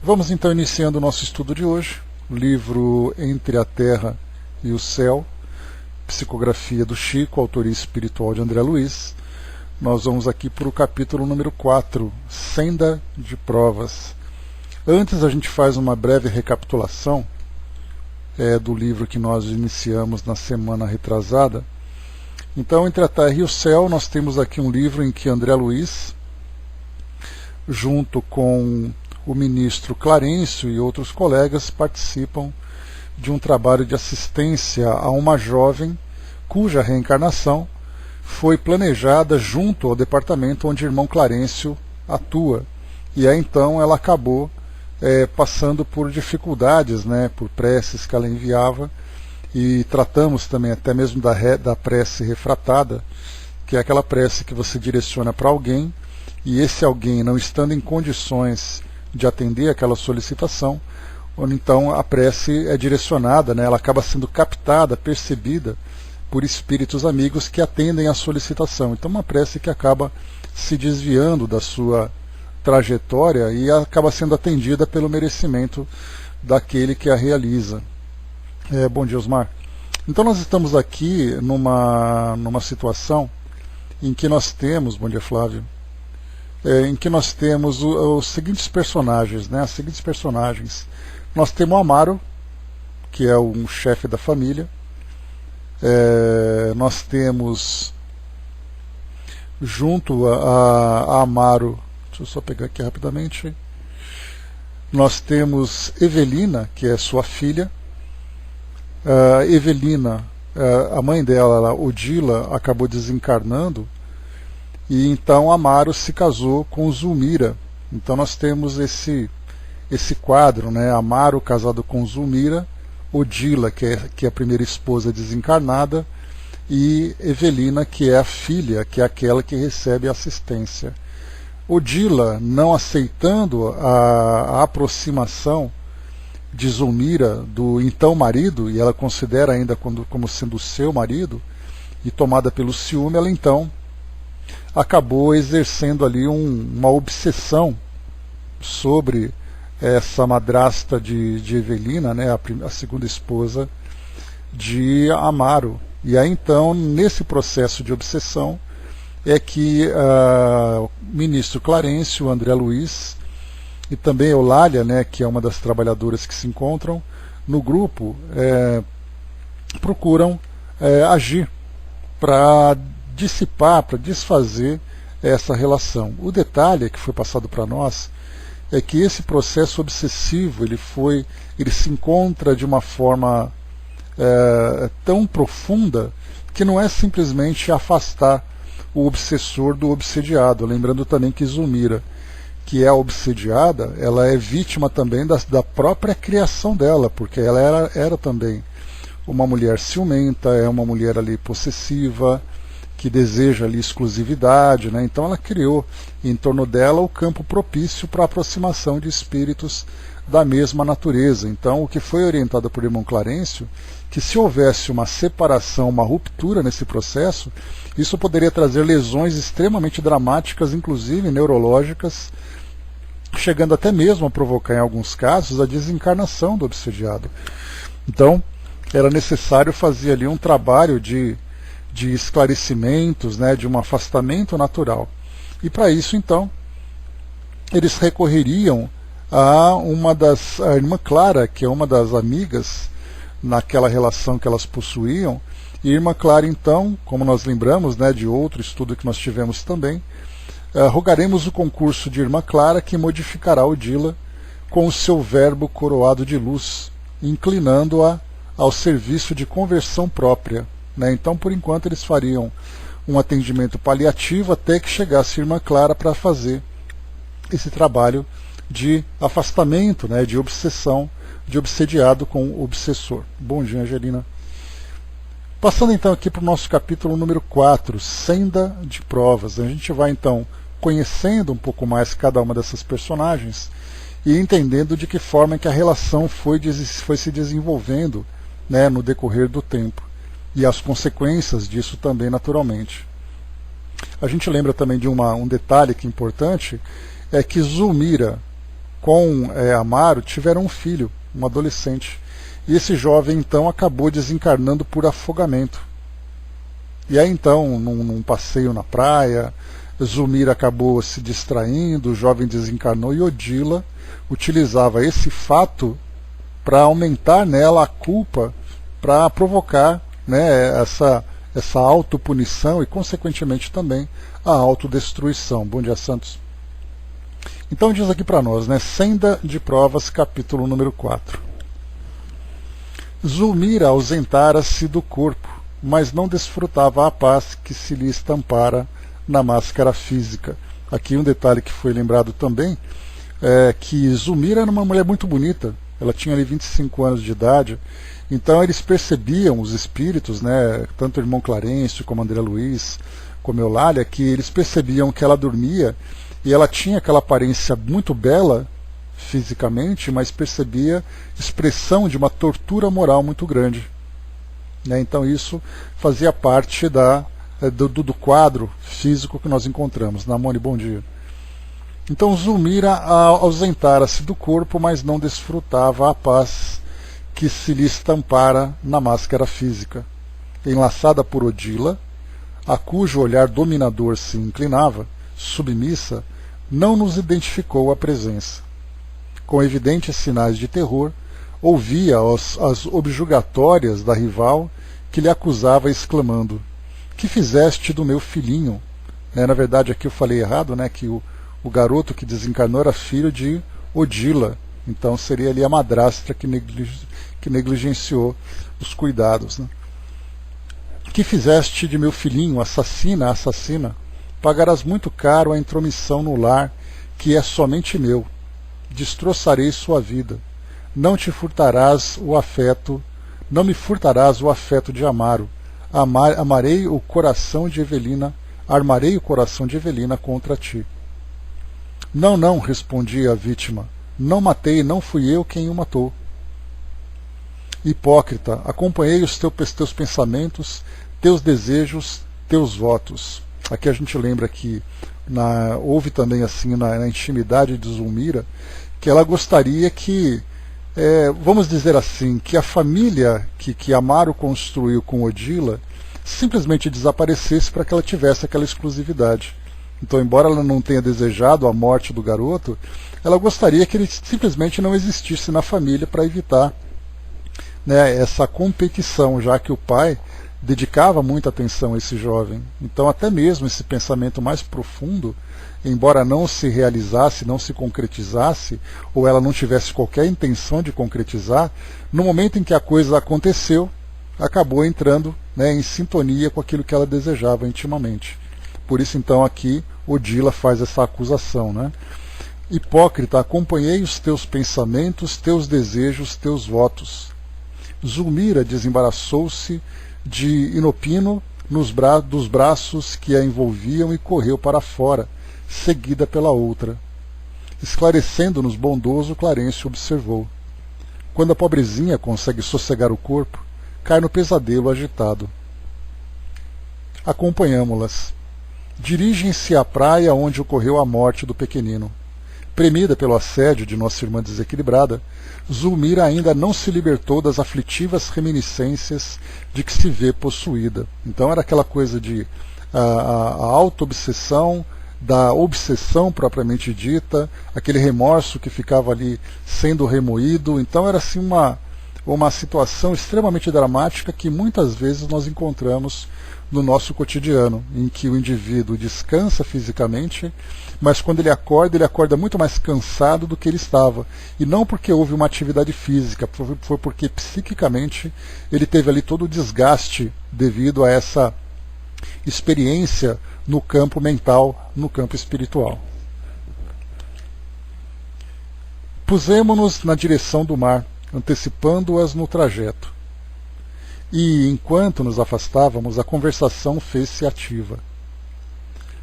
Vamos então iniciando o nosso estudo de hoje, o livro Entre a Terra e o Céu, psicografia do Chico, autoria espiritual de André Luiz. Nós vamos aqui para o capítulo número 4, Senda de Provas. Antes a gente faz uma breve recapitulação do livro que nós iniciamos na semana retrasada. Então, Entre a Terra e o Céu, nós temos aqui um livro em que André Luiz, junto com o ministro Clarencio e outros colegas, participam de um trabalho de assistência a uma jovem cuja reencarnação foi planejada junto ao departamento onde o irmão Clarencio atua. E aí então ela acabou passando por dificuldades, por preces que ela enviava, e tratamos também até mesmo da prece refratada, que é aquela prece que você direciona para alguém, e esse alguém não estando em condições de atender aquela solicitação, onde então a prece é direcionada, ela acaba sendo captada, percebida por espíritos amigos que atendem à solicitação. Então uma prece que acaba se desviando da sua trajetória e acaba sendo atendida pelo merecimento daquele que a realiza. Bom dia, Osmar. Então nós estamos aqui numa situação em que nós temos, bom dia, Flávio, em que nós temos os seguintes personagens, as seguintes personagens. Nós temos o Amaro, que é um chefe da família. Nós temos, junto a Amaro, deixa eu só pegar aqui rapidamente, nós temos Evelina, que é sua filha. Evelina, a mãe dela, Odila, acabou desencarnando, e então Amaro se casou com Zulmira. Então nós temos esse quadro, Amaro casado com Zulmira, Odila, que é a primeira esposa desencarnada, e Evelina, que é a filha, que é aquela que recebe assistência. Odila, não aceitando a aproximação de Zulmira do então marido, e ela considera ainda como sendo seu marido, e tomada pelo ciúme, ela então acabou exercendo ali uma obsessão sobre essa madrasta de Evelina, a segunda esposa de Amaro. E aí então, nesse processo de obsessão, é que o ministro Clarencio, André Luiz, e também Eulália, que é uma das trabalhadoras que se encontram no grupo, procuram agir para dissipar, para desfazer essa relação. O detalhe que foi passado para nós é que esse processo obsessivo ele se encontra de uma forma tão profunda que não é simplesmente afastar o obsessor do obsediado. Lembrando também que Zulmira, que é a obsediada, ela é vítima também da própria criação dela, porque ela era também uma mulher ciumenta, é uma mulher ali possessiva, que deseja ali exclusividade, então ela criou em torno dela o campo propício para a aproximação de espíritos da mesma natureza. Então o que foi orientado por irmão Clarencio, que se houvesse uma separação, uma ruptura nesse processo, isso poderia trazer lesões extremamente dramáticas, inclusive neurológicas, chegando até mesmo a provocar em alguns casos a desencarnação do obsediado. Então era necessário fazer ali um trabalho de esclarecimentos, de um afastamento natural. E para isso, então, eles recorreriam a irmã Clara, que é uma das amigas naquela relação que elas possuíam. E a irmã Clara, então, como nós lembramos de outro estudo que nós tivemos também, rogaremos o concurso de irmã Clara, que modificará Odila com o seu verbo coroado de luz, inclinando-a ao serviço de conversão própria. Então, por enquanto, eles fariam um atendimento paliativo até que chegasse a irmã Clara para fazer esse trabalho de afastamento, de obsessão, de obsediado com o obsessor. Bom dia, Angelina. Passando então aqui para o nosso capítulo número 4, Senda de Provas. A gente vai então conhecendo um pouco mais cada uma dessas personagens e entendendo de que forma que a relação foi se desenvolvendo no decorrer do tempo. E as consequências disso também, naturalmente. A gente lembra também de um detalhe que é importante, é que Zulmira com Amaro, tiveram um filho, um adolescente. E esse jovem, então, acabou desencarnando por afogamento. E aí, então, num passeio na praia, Zulmira acabou se distraindo, o jovem desencarnou, e Odila utilizava esse fato para aumentar nela a culpa, para provocar, né, essa autopunição e, consequentemente, também a autodestruição. Bom dia, Santos. Então diz aqui para nós, né, Senda de Provas, capítulo número 4. Zulmira ausentara-se do corpo, mas não desfrutava a paz que se lhe estampara na máscara física. Aqui um detalhe que foi lembrado também, é que Zulmira era uma mulher muito bonita, ela tinha ali 25 anos de idade, então eles percebiam, os espíritos, né, tanto o irmão Clarencio como André Luiz, como Eulália, que eles percebiam que ela dormia e ela tinha aquela aparência muito bela fisicamente, mas percebia expressão de uma tortura moral muito grande. Né? Então isso fazia parte do quadro físico que nós encontramos. Namone, bom dia. Então Zulmira ausentara-se do corpo, mas não desfrutava a paz que se lhe estampara na máscara física. Enlaçada por Odila, a cujo olhar dominador se inclinava, submissa, não nos identificou a presença. Com evidentes sinais de terror, ouvia as objurgatórias da rival, que lhe acusava exclamando: "Que fizeste do meu filhinho?" Na verdade, aqui eu falei errado, né, que o garoto que desencarnou era filho de Odila, então seria ali a madrasta que negligenciou os cuidados. Né? Que fizeste de meu filhinho, assassina, assassina? Pagarás muito caro a intromissão no lar, que é somente meu. Destroçarei sua vida. Não te furtarás o afeto, não me furtarás o afeto de Amaro. Amarei o coração de Evelina, armarei o coração de Evelina contra ti. Não, não, respondia a vítima. Não matei, não fui eu quem o matou. Hipócrita, acompanhei os teus pensamentos, teus desejos, teus votos. Aqui a gente lembra que houve também assim na intimidade de Zulmira, que ela gostaria que, vamos dizer assim, que a família que Amaro construiu com Odila simplesmente desaparecesse para que ela tivesse aquela exclusividade. Então, embora ela não tenha desejado a morte do garoto, ela gostaria que ele simplesmente não existisse na família para evitar, né, essa competição, já que o pai dedicava muita atenção a esse jovem. Então, até mesmo esse pensamento mais profundo, embora não se realizasse, não se concretizasse, ou ela não tivesse qualquer intenção de concretizar, no momento em que a coisa aconteceu, acabou entrando, né, em sintonia com aquilo que ela desejava intimamente. Por isso, então, aqui Odila faz essa acusação, né? Hipócrita, acompanhei os teus pensamentos, teus desejos, teus votos. Zulmira desembaraçou-se de inopino dos braços que a envolviam e correu para fora, seguida pela outra. Esclarecendo-nos bondoso, Clarencio observou. Quando a pobrezinha consegue sossegar o corpo, cai no pesadelo agitado. Acompanhamo-las. Dirigem-se à praia onde ocorreu a morte do pequenino. Premida pelo assédio de nossa irmã desequilibrada, Zulmira ainda não se libertou das aflitivas reminiscências de que se vê possuída. Então era aquela coisa de a auto-obsessão, da obsessão propriamente dita, aquele remorso que ficava ali sendo remoído. Então era assim uma situação extremamente dramática que muitas vezes nós encontramos no nosso cotidiano, em que o indivíduo descansa fisicamente, mas quando ele acorda muito mais cansado do que ele estava. E não porque houve uma atividade física, foi porque psiquicamente ele teve ali todo o desgaste devido a essa experiência no campo mental, no campo espiritual. Pusemo-nos na direção do mar, antecipando-as no trajeto. E, enquanto nos afastávamos, a conversação fez-se ativa.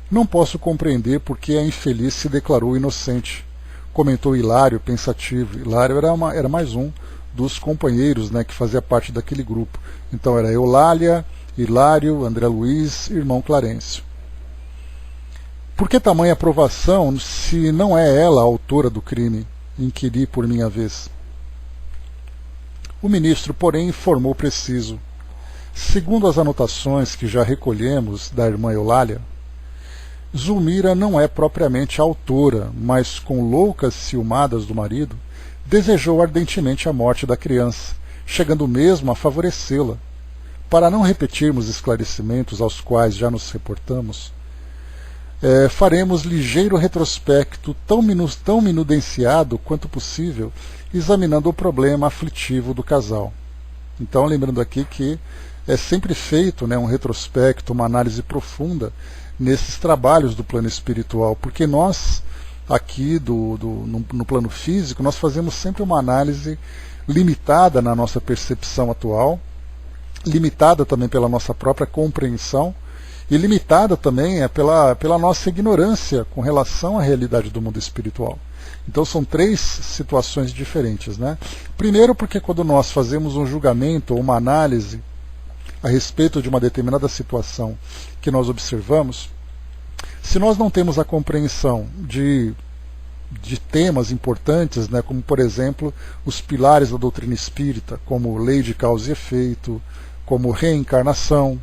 Não posso compreender por que a infeliz se declarou inocente, comentou Hilário, pensativo. Hilário era mais um dos companheiros, né, que fazia parte daquele grupo. Então era Eulália, Hilário, André Luiz, irmão Clarencio. Por que tamanha aprovação se não é ela a autora do crime? inquiri por minha vez. O ministro, porém, informou preciso. Segundo as anotações que já recolhemos da irmã Eulália, Zulmira não é propriamente a autora, mas com loucas ciumadas do marido, desejou ardentemente a morte da criança, chegando mesmo a favorecê-la. Para não repetirmos esclarecimentos aos quais já nos reportamos, faremos ligeiro retrospecto tão minudenciado quanto possível, examinando o problema aflitivo do casal. Então, lembrando aqui que é sempre feito, né, um retrospecto, uma análise profunda nesses trabalhos do plano espiritual, porque nós, aqui no plano físico, nós fazemos sempre uma análise limitada na nossa percepção atual, limitada também pela nossa própria compreensão e limitada também pela nossa ignorância com relação à realidade do mundo espiritual. Então são três situações diferentes, né? Primeiro, porque quando nós fazemos um julgamento ou uma análise a respeito de uma determinada situação que nós observamos, se nós não temos a compreensão de temas importantes, né, como por exemplo os pilares da doutrina espírita, como lei de causa e efeito, como reencarnação,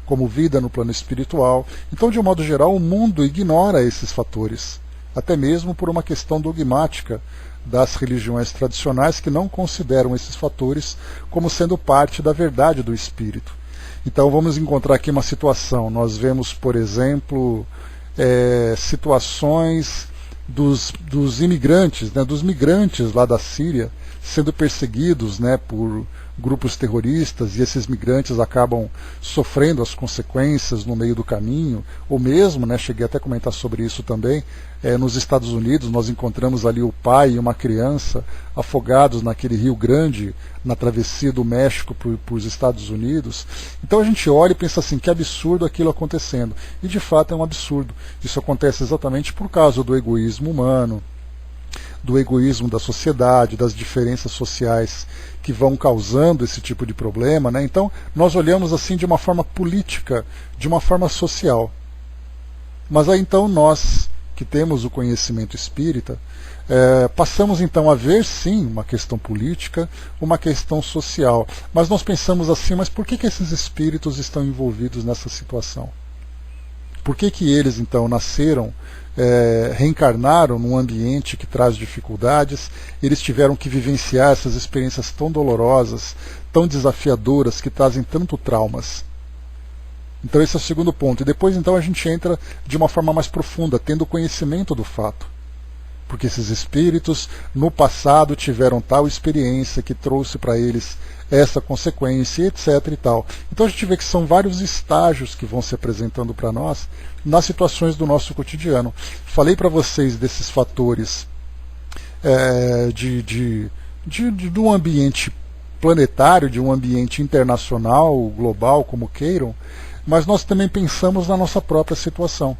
como vida no plano espiritual, então de um modo geral o mundo ignora esses fatores, até mesmo por uma questão dogmática das religiões tradicionais que não consideram esses fatores como sendo parte da verdade do espírito. Então vamos encontrar aqui uma situação, nós vemos, por exemplo, situações dos imigrantes, né, dos migrantes lá da Síria, sendo perseguidos, né, por grupos terroristas, e esses migrantes acabam sofrendo as consequências no meio do caminho, ou mesmo, né, cheguei até a comentar sobre isso também, nos Estados Unidos nós encontramos ali o pai e uma criança afogados naquele Rio Grande, na travessia do México para os Estados Unidos. Então a gente olha e pensa assim, que absurdo aquilo acontecendo, e de fato é um absurdo. Isso acontece exatamente por causa do egoísmo humano, do egoísmo da sociedade, das diferenças sociais que vão causando esse tipo de problema, né? Então nós olhamos assim de uma forma política, de uma forma social. Mas aí então nós, que temos o conhecimento espírita, passamos então a ver sim uma questão política, uma questão social. Mas nós pensamos assim, mas por que esses espíritos estão envolvidos nessa situação? Por que eles então nasceram, reencarnaram num ambiente que traz dificuldades, eles tiveram que vivenciar essas experiências tão dolorosas, tão desafiadoras, que trazem tanto traumas? Então esse é o segundo ponto. E depois então a gente entra de uma forma mais profunda, tendo conhecimento do fato. Porque esses espíritos no passado tiveram tal experiência que trouxe para eles essa consequência, etc. e tal. Então a gente vê que são vários estágios que vão se apresentando para nós nas situações do nosso cotidiano. Falei para vocês desses fatores de um ambiente planetário, de um ambiente internacional, global, como queiram, mas nós também pensamos na nossa própria situação.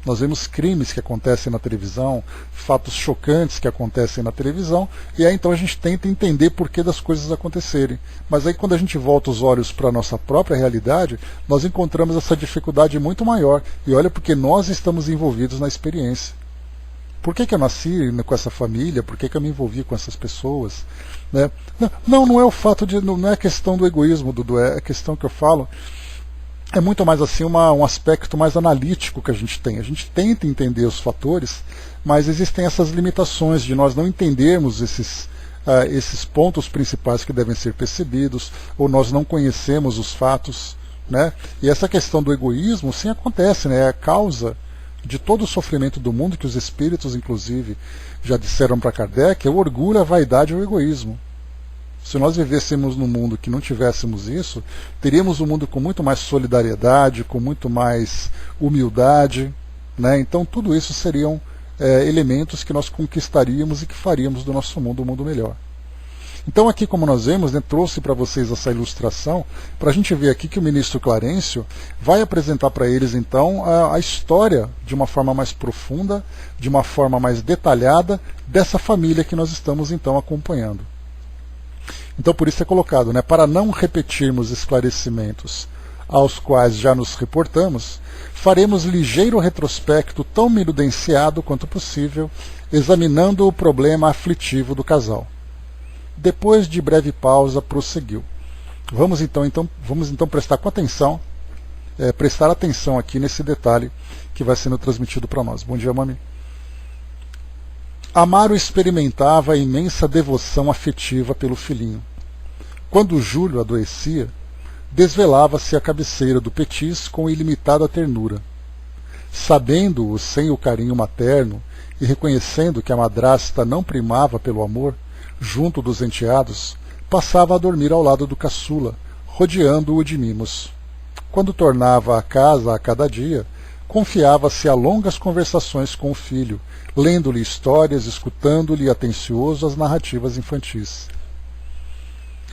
Nós vemos crimes que acontecem na televisão, fatos chocantes que acontecem na televisão, e aí então a gente tenta entender por que das coisas acontecerem. Mas aí quando a gente volta os olhos para a nossa própria realidade, nós encontramos essa dificuldade muito maior. E olha, porque nós estamos envolvidos na experiência. Por que eu nasci com essa família? Por que eu me envolvi com essas pessoas? Né? Não é o fato de. Não é a questão do egoísmo, Dudu, é a questão que eu falo. É muito mais assim um aspecto mais analítico que a gente tem. A gente tenta entender os fatores, mas existem essas limitações de nós não entendermos esses pontos principais que devem ser percebidos, ou nós não conhecemos os fatos, né? E essa questão do egoísmo sim acontece, né? É a causa de todo o sofrimento do mundo, que os espíritos inclusive já disseram para Kardec, é o orgulho, a vaidade e o egoísmo. Se nós vivêssemos num mundo que não tivéssemos isso, teríamos um mundo com muito mais solidariedade, com muito mais humildade, né? Então tudo isso seriam elementos que nós conquistaríamos e que faríamos do nosso mundo um mundo melhor. Então aqui, como nós vemos, né, trouxe para vocês essa ilustração, para a gente ver aqui que o ministro Clarencio vai apresentar para eles então a história de uma forma mais profunda, de uma forma mais detalhada, dessa família que nós estamos então acompanhando. Então por isso é colocado, né, para não repetirmos esclarecimentos aos quais já nos reportamos, faremos ligeiro retrospecto tão minudenciado quanto possível, examinando o problema aflitivo do casal. Depois de breve pausa, prosseguiu. Vamos então prestar atenção aqui nesse detalhe que vai sendo transmitido para nós. Bom dia, mami. Amaro experimentava imensa devoção afetiva pelo filhinho. Quando Júlio adoecia, desvelava-se à cabeceira do Petis com ilimitada ternura. Sabendo-o sem o carinho materno e reconhecendo que a madrasta não primava pelo amor, junto dos enteados, passava a dormir ao lado do caçula, rodeando-o de mimos. Quando tornava à casa a cada dia, confiava-se a longas conversações com o filho, lendo-lhe histórias, escutando-lhe atencioso as narrativas infantis.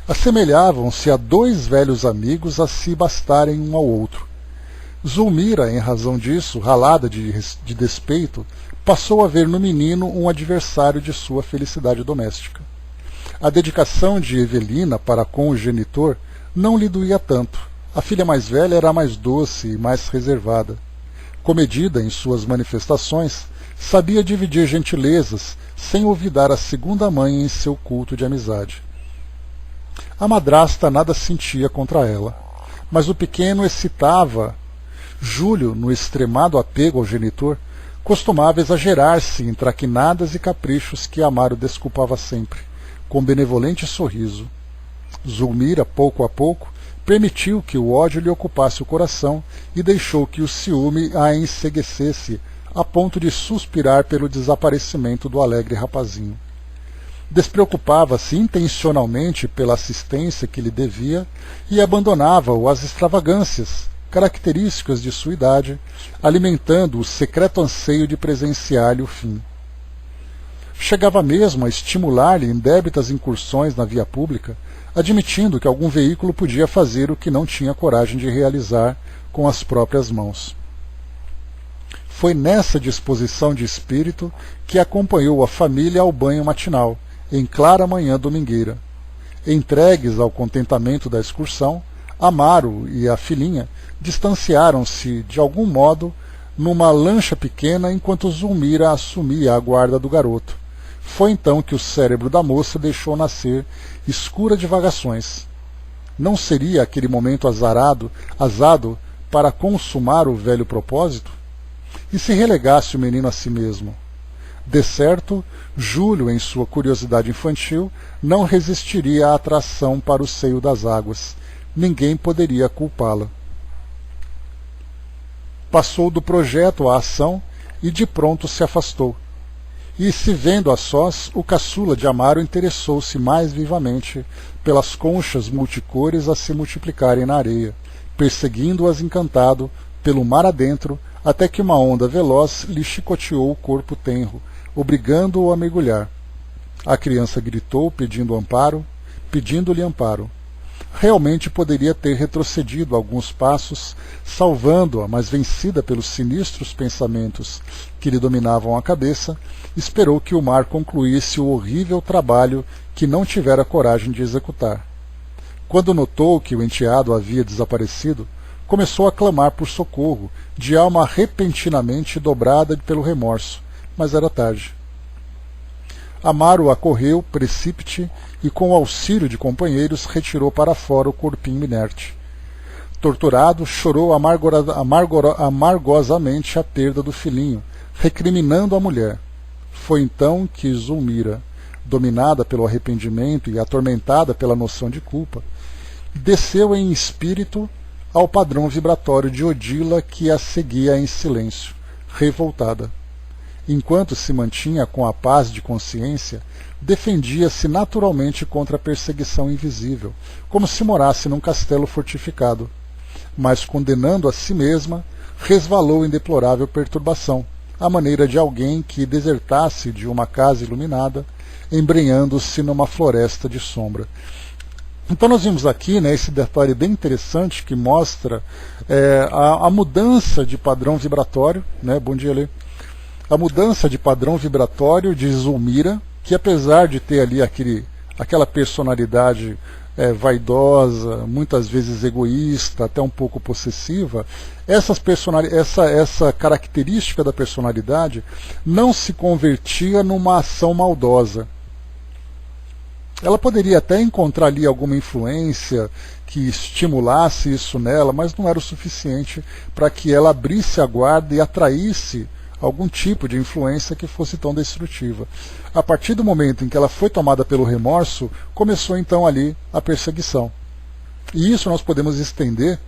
Assemelhavam-se a dois velhos amigos a se bastarem um ao outro. Zulmira, em razão disso, ralada de despeito, passou a ver no menino um adversário de sua felicidade doméstica. A dedicação de Evelina para com o genitor não lhe doía tanto. A filha mais velha era mais doce e mais reservada. Comedida em suas manifestações, sabia dividir gentilezas sem olvidar a segunda mãe em seu culto de amizade. A madrasta nada sentia contra ela, mas o pequeno excitava. Júlio, no extremado apego ao genitor, costumava exagerar-se em traquinadas e caprichos que Amaro desculpava sempre, com benevolente sorriso. Zulmira, pouco a pouco, permitiu que o ódio lhe ocupasse o coração e deixou que o ciúme a enceguecesse, a ponto de suspirar pelo desaparecimento do alegre rapazinho. Despreocupava-se intencionalmente pela assistência que lhe devia e abandonava-o às extravagâncias, características de sua idade, alimentando o secreto anseio de presenciar-lhe o fim. Chegava mesmo a estimular-lhe indébitas incursões na via pública, admitindo que algum veículo podia fazer o que não tinha coragem de realizar com as próprias mãos. Foi nessa disposição de espírito que acompanhou a família ao banho matinal, em clara manhã domingueira. Entregues ao contentamento da excursão, Amaro e a filhinha distanciaram-se, de algum modo, numa lancha pequena enquanto Zulmira assumia a guarda do garoto. Foi então que o cérebro da moça deixou nascer escura divagações. Não seria aquele momento azado para consumar o velho propósito? E se relegasse o menino a si mesmo? De certo, Júlio, em sua curiosidade infantil, não resistiria à atração para o seio das águas. Ninguém poderia culpá-la. Passou do projeto à ação e de pronto se afastou. E, se vendo a sós, o caçula de Amaro interessou-se mais vivamente pelas conchas multicores a se multiplicarem na areia, perseguindo-as encantado pelo mar adentro, até que uma onda veloz lhe chicoteou o corpo tenro, obrigando-o a mergulhar. A criança gritou, pedindo-lhe amparo. Realmente poderia ter retrocedido alguns passos, salvando-a, mas vencida pelos sinistros pensamentos que lhe dominavam a cabeça, esperou que o mar concluísse o horrível trabalho que não tivera coragem de executar. Quando notou que o enteado havia desaparecido, começou a clamar por socorro, de alma repentinamente dobrada pelo remorso, mas era tarde. Amaro acorreu, precípite, e com o auxílio de companheiros retirou para fora o corpinho inerte. Torturado, chorou amargosamente a perda do filhinho, recriminando a mulher. Foi então que Zulmira, dominada pelo arrependimento e atormentada pela noção de culpa, desceu em espírito ao padrão vibratório de Odila que a seguia em silêncio, revoltada. Enquanto se mantinha com a paz de consciência, defendia-se naturalmente contra a perseguição invisível, como se morasse num castelo fortificado. Mas, condenando a si mesma, resvalou em deplorável perturbação, à maneira de alguém que desertasse de uma casa iluminada, embrenhando-se numa floresta de sombra. Então nós vimos aqui, né, esse detalhe bem interessante que mostra a mudança de padrão vibratório, né, bom dia, Lê. A mudança de padrão vibratório de Zulmira, que apesar de ter ali aquela personalidade vaidosa, muitas vezes egoísta, até um pouco possessiva, essa característica da personalidade não se convertia numa ação maldosa. Ela poderia até encontrar ali alguma influência que estimulasse isso nela, mas não era o suficiente para que ela abrisse a guarda e atraísse algum tipo de influência que fosse tão destrutiva. A partir do momento em que ela foi tomada pelo remorso, começou então ali a perseguição. E isso nós podemos estender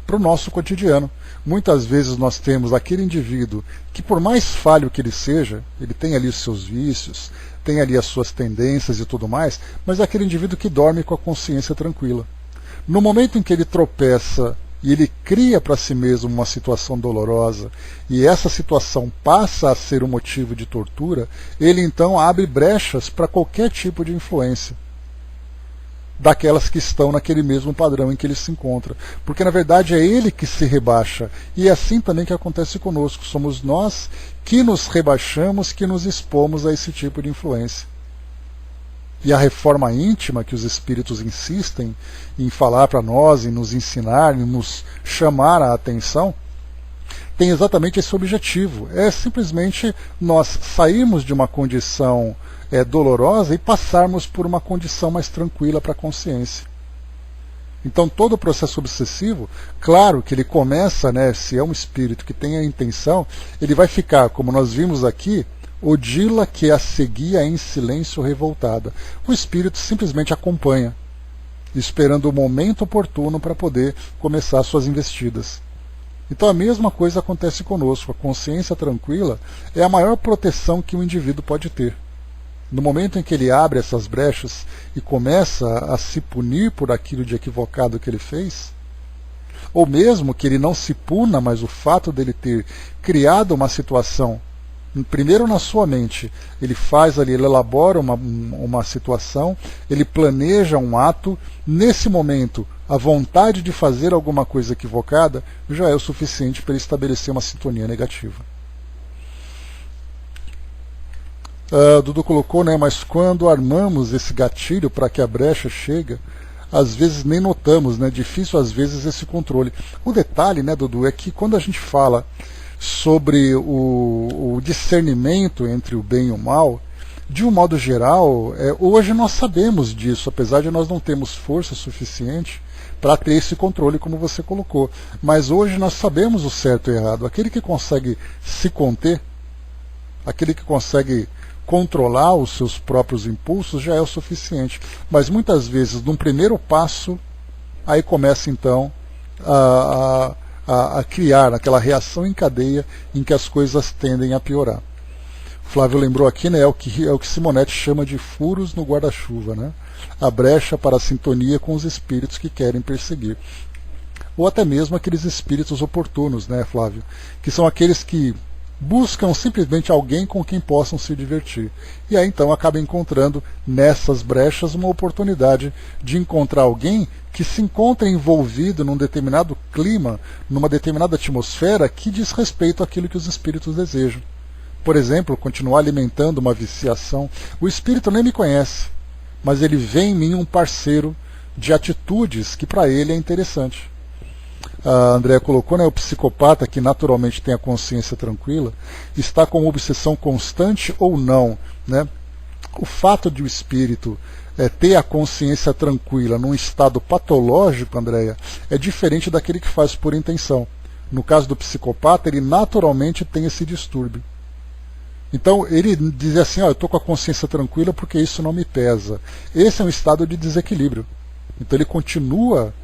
para o nosso cotidiano. Muitas vezes nós temos aquele indivíduo que, por mais falho que ele seja, ele tem ali os seus vícios, tem ali as suas tendências e tudo mais, mas é aquele indivíduo que dorme com a consciência tranquila. No momento em que ele tropeça e ele cria para si mesmo uma situação dolorosa, e essa situação passa a ser um motivo de tortura, ele então abre brechas para qualquer tipo de influência daquelas que estão naquele mesmo padrão em que ele se encontra. Porque na verdade é ele que se rebaixa. E é assim também que acontece conosco. Somos nós que nos rebaixamos, que nos expomos a esse tipo de influência. E a reforma íntima que os espíritos insistem em falar para nós, em nos ensinar, em nos chamar a atenção, tem exatamente esse objetivo. É simplesmente nós sairmos de uma condição dolorosa e passarmos por uma condição mais tranquila para a consciência. Então todo o processo obsessivo, claro que ele começa, se é um espírito que tem a intenção, ele vai ficar, como nós vimos aqui, Odila que a seguia em silêncio revoltada. O espírito simplesmente acompanha, esperando o momento oportuno para poder começar suas investidas. Então a mesma coisa acontece conosco. A consciência tranquila é a maior proteção que o indivíduo pode ter. No momento em que ele abre essas brechas e começa a se punir por aquilo de equivocado que ele fez, ou mesmo que ele não se puna, mas o fato dele ter criado uma situação, primeiro na sua mente, ele faz ali, ele elabora uma situação, ele planeja um ato, nesse momento a vontade de fazer alguma coisa equivocada já é o suficiente para ele estabelecer uma sintonia negativa. Dudu colocou, mas quando armamos esse gatilho para que a brecha chegue, às vezes nem notamos, difícil às vezes esse controle. O detalhe, Dudu, é que quando a gente fala sobre o discernimento entre o bem e o mal, de um modo geral, hoje nós sabemos disso, apesar de nós não termos força suficiente para ter esse controle, como você colocou. Mas hoje nós sabemos o certo e o errado. Aquele que consegue se conter, aquele que consegue controlar os seus próprios impulsos já é o suficiente. Mas muitas vezes, num primeiro passo, aí começa então a criar aquela reação em cadeia em que as coisas tendem a piorar. Flávio lembrou aqui, é o que Simonetti chama de furos no guarda-chuva, a brecha para a sintonia com os espíritos que querem perseguir. Ou até mesmo aqueles espíritos oportunos, Flávio, que são aqueles que buscam simplesmente alguém com quem possam se divertir. E aí então acaba encontrando nessas brechas uma oportunidade de encontrar alguém que se encontra envolvido num determinado clima, numa determinada atmosfera que diz respeito àquilo que os espíritos desejam. Por exemplo, continuar alimentando uma viciação. O espírito nem me conhece, mas ele vê em mim um parceiro de atitudes que para ele é interessante. A Andréa colocou, o psicopata que naturalmente tem a consciência tranquila, está com obsessão constante ou não, O fato de o espírito ter a consciência tranquila num estado patológico, Andréa, é diferente daquele que faz por intenção. No caso do psicopata, ele naturalmente tem esse distúrbio. Então ele diz assim, eu estou com a consciência tranquila porque isso não me pesa. Esse é um estado de desequilíbrio. Então ele continua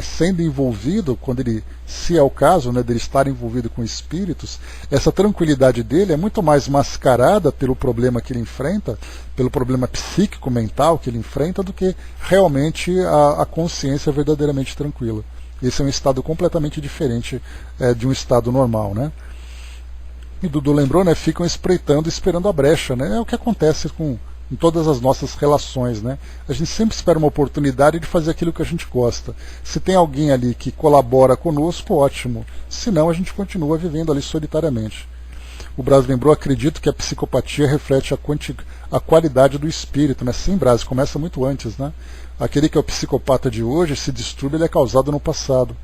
sendo envolvido, quando ele, se é o caso, dele estar envolvido com espíritos, essa tranquilidade dele é muito mais mascarada pelo problema que ele enfrenta, pelo problema psíquico, mental que ele enfrenta, do que realmente a consciência verdadeiramente tranquila. Esse é um estado completamente diferente de um estado normal, E Dudu lembrou, ficam espreitando, esperando a brecha, É o que acontece em todas as nossas relações, A gente sempre espera uma oportunidade de fazer aquilo que a gente gosta. Se tem alguém ali que colabora conosco, ótimo. Se não, a gente continua vivendo ali solitariamente. O Braz lembrou, acredito que a psicopatia reflete a qualidade do espírito, né? Sim, Braz, começa muito antes, né? Aquele que é o psicopata de hoje, esse distúrbio ele é causado no passado.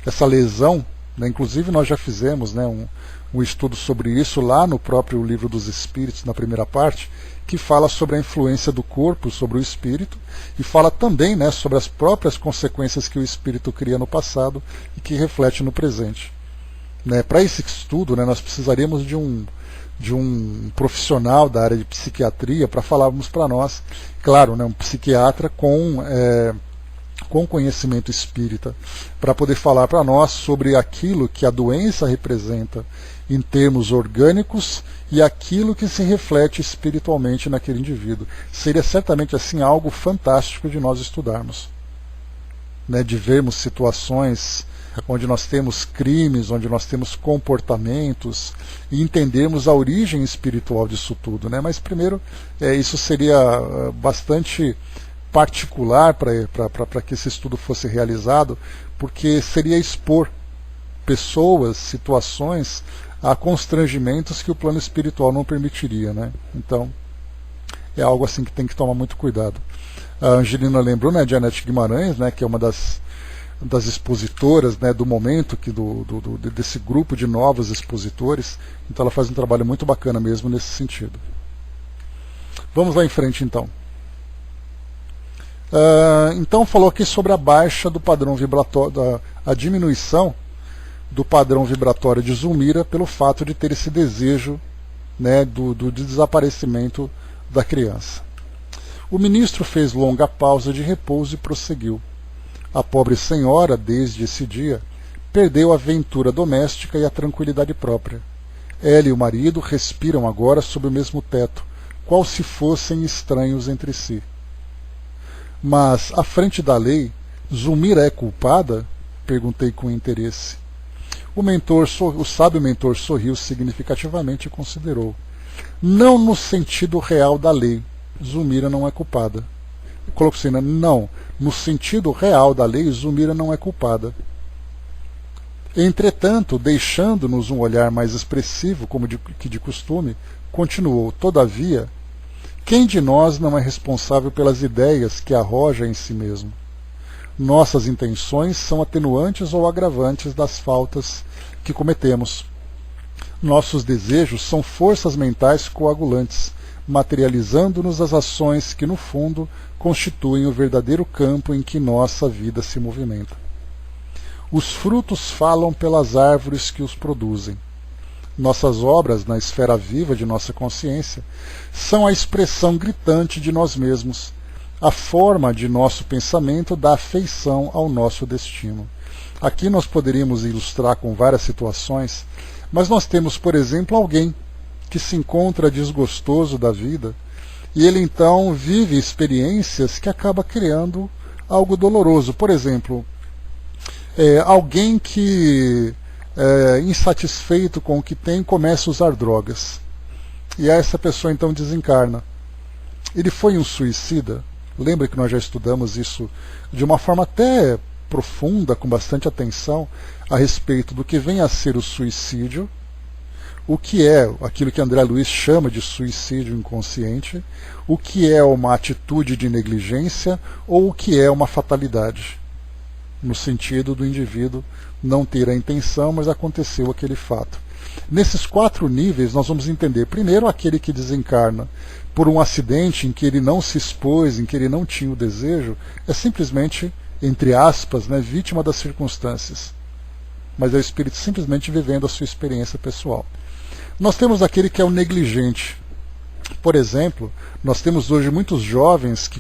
Essa lesão, né, inclusive nós já fizemos, né, um estudo sobre isso lá no próprio Livro dos Espíritos, na primeira parte, que fala sobre a influência do corpo sobre o espírito e fala também, né, sobre as próprias consequências que o espírito cria no passado e que reflete no presente. Né, para esse estudo, né, nós precisaríamos de um profissional da área de psiquiatria para falarmos para nós, claro, né, um psiquiatra com conhecimento espírita, para poder falar para nós sobre aquilo que a doença representa em termos orgânicos e aquilo que se reflete espiritualmente naquele indivíduo. Seria certamente assim algo fantástico de nós estudarmos, né, de vermos situações onde nós temos crimes, onde nós temos comportamentos e entendermos a origem espiritual disso tudo, né? Mas primeiro, isso seria bastante particular para que esse estudo fosse realizado, porque seria expor pessoas, situações a constrangimentos que o plano espiritual não permitiria, né? Então, é algo assim que tem que tomar muito cuidado. A Angelina lembrou, né, de Janete Guimarães, né, que é uma das expositoras, né, do momento, desse grupo de novos expositores. Então ela faz um trabalho muito bacana mesmo nesse sentido. Vamos lá em frente então. Então falou aqui sobre a baixa do padrão vibratório, a diminuição do padrão vibratório de Zulmira pelo fato de ter esse desejo, né, do desaparecimento da criança. O ministro fez longa pausa de repouso e prosseguiu. A pobre senhora, desde esse dia, perdeu a ventura doméstica e a tranquilidade própria. Ela e o marido respiram agora sob o mesmo teto, qual se fossem estranhos entre si. Mas, à frente da lei, Zulmira é culpada? Perguntei com interesse. O sábio mentor sorriu significativamente e considerou. Não no sentido real da lei, Zulmira não é culpada. Colocou assim, né? Não, no sentido real da lei, Zulmira não é culpada. Entretanto, deixando-nos um olhar mais expressivo, como que de costume, continuou, todavia, quem de nós não é responsável pelas ideias que arroja em si mesmo? Nossas intenções são atenuantes ou agravantes das faltas que cometemos. Nossos desejos são forças mentais coagulantes, materializando-nos as ações que, no fundo, constituem o verdadeiro campo em que nossa vida se movimenta. Os frutos falam pelas árvores que os produzem. Nossas obras, na esfera viva de nossa consciência, são a expressão gritante de nós mesmos. A forma de nosso pensamento dá feição ao nosso destino. Aqui nós poderíamos ilustrar com várias situações, mas nós temos, por exemplo, alguém que se encontra desgostoso da vida e ele então vive experiências que acaba criando algo doloroso. Por exemplo, alguém que insatisfeito com o que tem começa a usar drogas e essa pessoa então desencarna. Ele foi um suicida? Lembra que nós já estudamos isso de uma forma até profunda, com bastante atenção, a respeito do que vem a ser o suicídio, o que é aquilo que André Luiz chama de suicídio inconsciente, o que é uma atitude de negligência ou o que é uma fatalidade, no sentido do indivíduo não ter a intenção, mas aconteceu aquele fato. Nesses 4 níveis nós vamos entender, primeiro, aquele que desencarna por um acidente em que ele não se expôs, em que ele não tinha o desejo, é simplesmente, entre aspas, né, vítima das circunstâncias. Mas é o espírito simplesmente vivendo a sua experiência pessoal. Nós temos aquele que é o negligente. Por exemplo, nós temos hoje muitos jovens que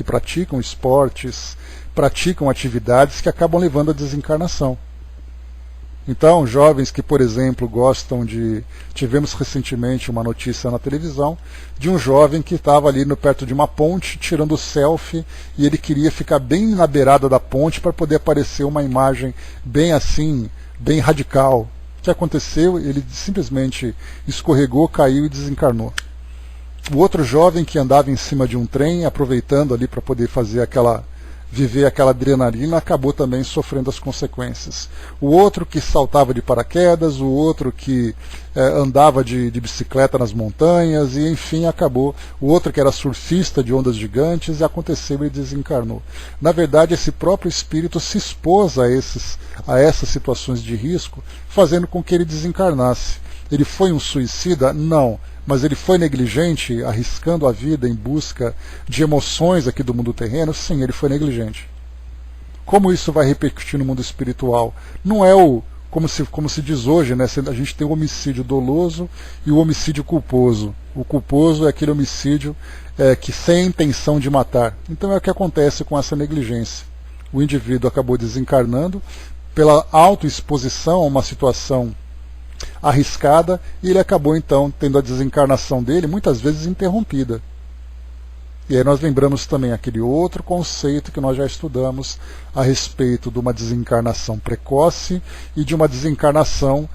praticam esportes, praticam atividades que acabam levando à desencarnação. Então, jovens que, por exemplo, gostam de... Tivemos recentemente uma notícia na televisão de um jovem que estava ali perto de uma ponte tirando selfie e ele queria ficar bem na beirada da ponte para poder aparecer uma imagem bem assim, bem radical. O que aconteceu? Ele simplesmente escorregou, caiu e desencarnou. O outro jovem que andava em cima de um trem, aproveitando ali para poder fazer aquela viver aquela adrenalina, acabou também sofrendo as consequências. O outro que saltava de paraquedas, o outro que andava de bicicleta nas montanhas, e enfim acabou. O outro que era surfista de ondas gigantes, e aconteceu e desencarnou. Na verdade, esse próprio espírito se expôs a essas situações de risco, fazendo com que ele desencarnasse. Ele foi um suicida? Não. Mas ele foi negligente, arriscando a vida em busca de emoções aqui do mundo terreno? Sim, ele foi negligente. Como isso vai repercutir no mundo espiritual? Não é como se diz hoje, né? A gente tem o homicídio doloso e o homicídio culposo. O culposo é aquele homicídio que sem intenção de matar. Então é o que acontece com essa negligência. O indivíduo acabou desencarnando pela autoexposição a uma situação arriscada, e ele acabou então tendo a desencarnação dele muitas vezes interrompida. E aí nós lembramos também aquele outro conceito que nós já estudamos a respeito de uma desencarnação precoce e de uma desencarnação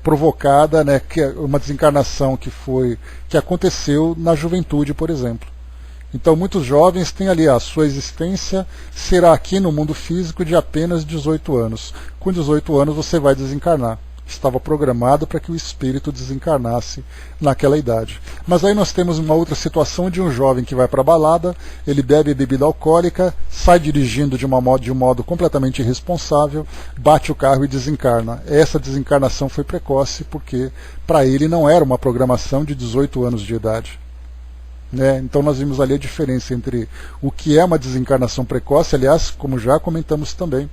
provocada, né, uma desencarnação que aconteceu na juventude, por exemplo. Então muitos jovens têm ali a sua existência será aqui no mundo físico de apenas 18 anos. Com 18 anos você vai desencarnar. Estava programado para que o espírito desencarnasse naquela idade. Mas aí nós temos uma outra situação de um jovem que vai para a balada, ele bebe bebida alcoólica, sai dirigindo de um modo completamente irresponsável, bate o carro e desencarna. Essa desencarnação foi precoce porque para ele não era uma programação de 18 anos de idade. Então nós vimos ali a diferença entre o que é uma desencarnação precoce, aliás, como já comentamos também.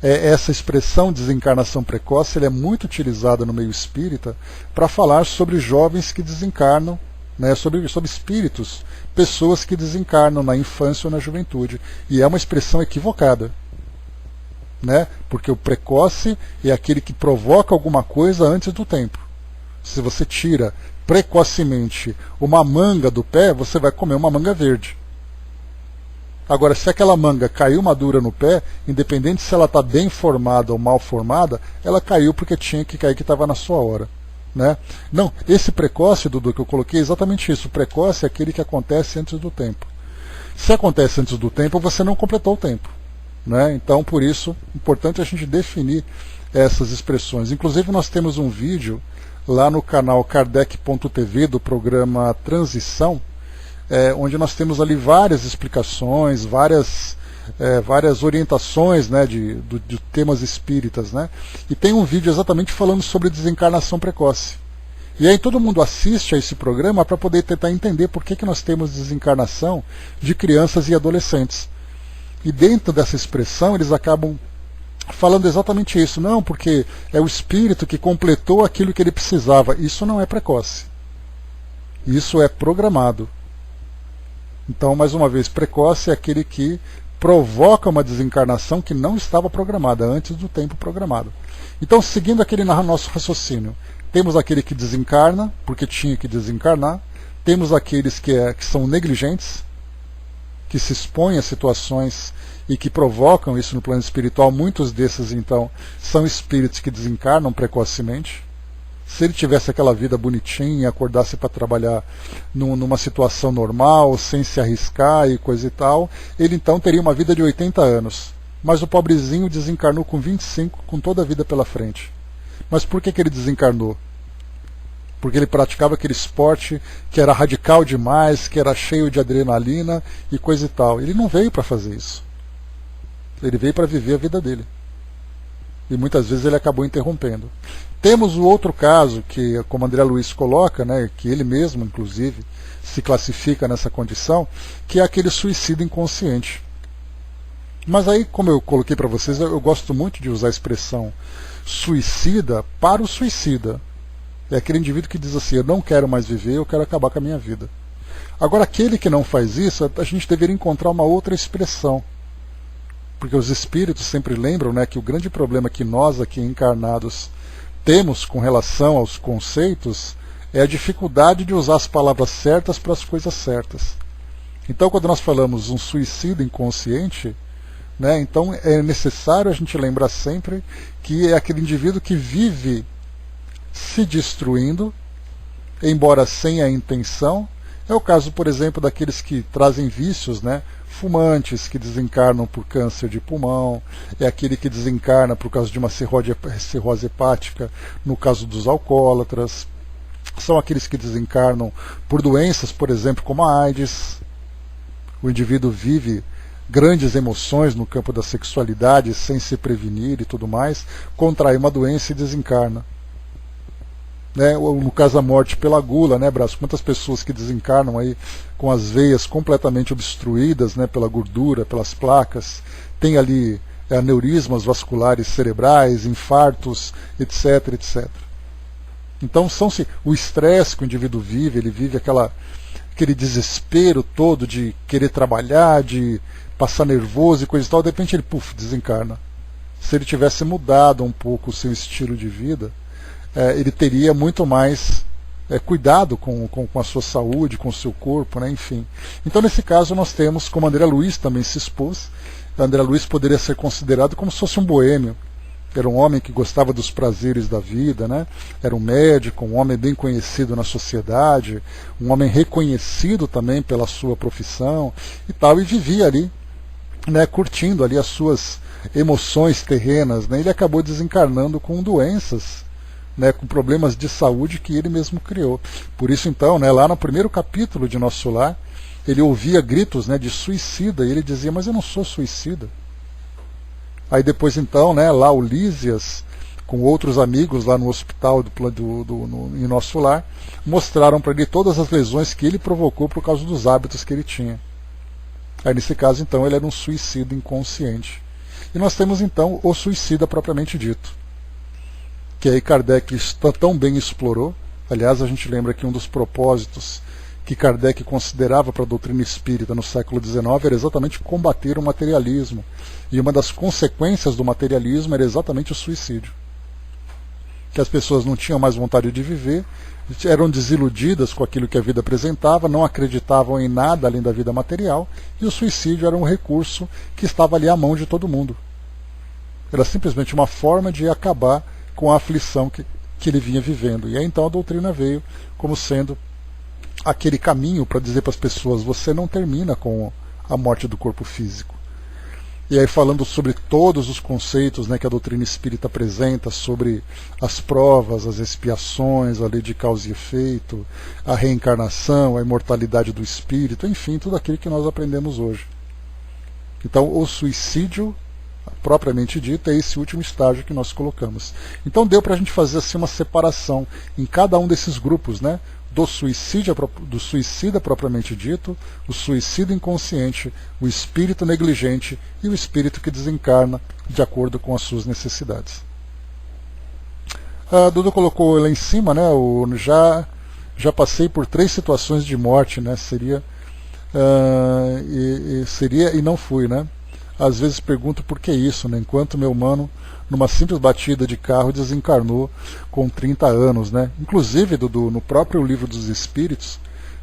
Essa expressão desencarnação precoce é muito utilizada no meio espírita para falar sobre jovens que desencarnam, né, sobre espíritos, pessoas que desencarnam na infância ou na juventude. E é uma expressão equivocada, né, porque o precoce é aquele que provoca alguma coisa antes do tempo. Se você tira precocemente uma manga do pé, você vai comer uma manga verde. Agora, se aquela manga caiu madura no pé, independente se ela está bem formada ou mal formada, ela caiu porque tinha que cair, que estava na sua hora. Né? Não, esse precoce, Dudu, que eu coloquei é exatamente isso. O precoce é aquele que acontece antes do tempo. Se acontece antes do tempo, você não completou o tempo. Né? Então, por isso, é importante a gente definir essas expressões. Inclusive, nós temos um vídeo lá no canal Kardec.tv do programa Transição, onde nós temos ali várias explicações, várias orientações, né, de temas espíritas, né? E tem um vídeo exatamente falando sobre desencarnação precoce. E aí todo mundo assiste a esse programa para poder tentar entender por que nós temos desencarnação de crianças e adolescentes. E dentro dessa expressão eles acabam falando exatamente isso. Não, porque é o espírito que completou aquilo que ele precisava. Isso não é precoce. Isso é programado. Então, mais uma vez, precoce é aquele que provoca uma desencarnação que não estava programada, antes do tempo programado. Então, seguindo aquele nosso raciocínio, temos aquele que desencarna, porque tinha que desencarnar, temos aqueles que são negligentes, que se expõem a situações e que provocam isso no plano espiritual. Muitos desses, então, são espíritos que desencarnam precocemente. Se ele tivesse aquela vida bonitinha, acordasse para trabalhar numa situação normal, sem se arriscar e coisa e tal, ele então teria uma vida de 80 anos. Mas o pobrezinho desencarnou com 25, com toda a vida pela frente. Mas por que ele desencarnou? Porque ele praticava aquele esporte que era radical demais, que era cheio de adrenalina e coisa e tal. Ele não veio para fazer isso. Ele veio para viver a vida dele. E muitas vezes ele acabou interrompendo. Temos o outro caso, que como André Luiz coloca, né, que ele mesmo, inclusive, se classifica nessa condição, que é aquele suicídio inconsciente. Mas aí, como eu coloquei para vocês, eu gosto muito de usar a expressão suicida para o suicida. É aquele indivíduo que diz assim, eu não quero mais viver, eu quero acabar com a minha vida. Agora, aquele que não faz isso, a gente deveria encontrar uma outra expressão. Porque os espíritos sempre lembram, né, que o grande problema que nós aqui encarnados temos com relação aos conceitos é a dificuldade de usar as palavras certas para as coisas certas. Então, quando nós falamos um suicídio inconsciente, né, então é necessário a gente lembrar sempre que é aquele indivíduo que vive se destruindo, embora sem a intenção, É o caso, por exemplo, daqueles que trazem vícios, né? Fumantes que desencarnam por câncer de pulmão, é aquele que desencarna por causa de uma cirrose hepática, no caso dos alcoólatras, são aqueles que desencarnam por doenças, por exemplo, como a AIDS. O indivíduo vive grandes emoções no campo da sexualidade sem se prevenir e tudo mais, contrai uma doença e desencarna. Né, no caso da morte pela gula, né, Brás? Quantas pessoas que desencarnam aí com as veias completamente obstruídas, né, pela gordura, pelas placas, tem ali aneurismas vasculares cerebrais, infartos, etc, etc. Então o estresse que o indivíduo vive, ele vive aquele desespero todo de querer trabalhar, de passar nervoso e coisa e tal, de repente ele desencarna. Se ele tivesse mudado um pouco o seu estilo de vida, ele teria muito mais cuidado com a sua saúde, com o seu corpo, né? Enfim. Então, nesse caso, nós temos, como André Luiz também se expôs, André Luiz poderia ser considerado como se fosse um boêmio. Era um homem que gostava dos prazeres da vida, né? Era um médico, um homem bem conhecido na sociedade, um homem reconhecido também pela sua profissão e tal, e vivia ali, né, curtindo ali as suas emoções terrenas, né? Ele acabou desencarnando com doenças, né, com problemas de saúde que ele mesmo criou. Por isso, então, né, lá no primeiro capítulo de Nosso Lar, ele ouvia gritos, né, de suicida, e ele dizia, mas eu não sou suicida. Aí depois, então, né, lá o Lísias, com outros amigos lá no hospital em Nosso Lar, mostraram para ele todas as lesões que ele provocou por causa dos hábitos que ele tinha. Aí, nesse caso, então, ele era um suicida inconsciente. E nós temos, então, o suicida propriamente dito, que aí Kardec tão bem explorou. Aliás, a gente lembra que um dos propósitos que Kardec considerava para a doutrina espírita no século XIX era exatamente combater o materialismo. E uma das consequências do materialismo era exatamente o suicídio. Que as pessoas não tinham mais vontade de viver, eram desiludidas com aquilo que a vida apresentava, não acreditavam em nada além da vida material, e o suicídio era um recurso que estava ali à mão de todo mundo. Era simplesmente uma forma de acabar com a aflição que ele vinha vivendo. E aí então a doutrina veio como sendo aquele caminho para dizer para as pessoas, você não termina com a morte do corpo físico. E aí falando sobre todos os conceitos, né, que a doutrina espírita apresenta, sobre as provas, as expiações, a lei de causa e efeito, a reencarnação, a imortalidade do espírito, enfim, tudo aquilo que nós aprendemos hoje. Então o suicídio, propriamente dito, é esse último estágio que nós colocamos. Então deu para a gente fazer assim uma separação em cada um desses grupos, né? Do suicida propriamente dito, o suicida inconsciente, o espírito negligente e o espírito que desencarna de acordo com as suas necessidades. A Dudu colocou lá em cima, né? Já passei por 3 situações de morte, né? Seria e não fui, né? Às vezes pergunto por que isso, né? Enquanto meu mano, numa simples batida de carro, desencarnou com 30 anos, né? Inclusive, Dudu, no próprio Livro dos Espíritos,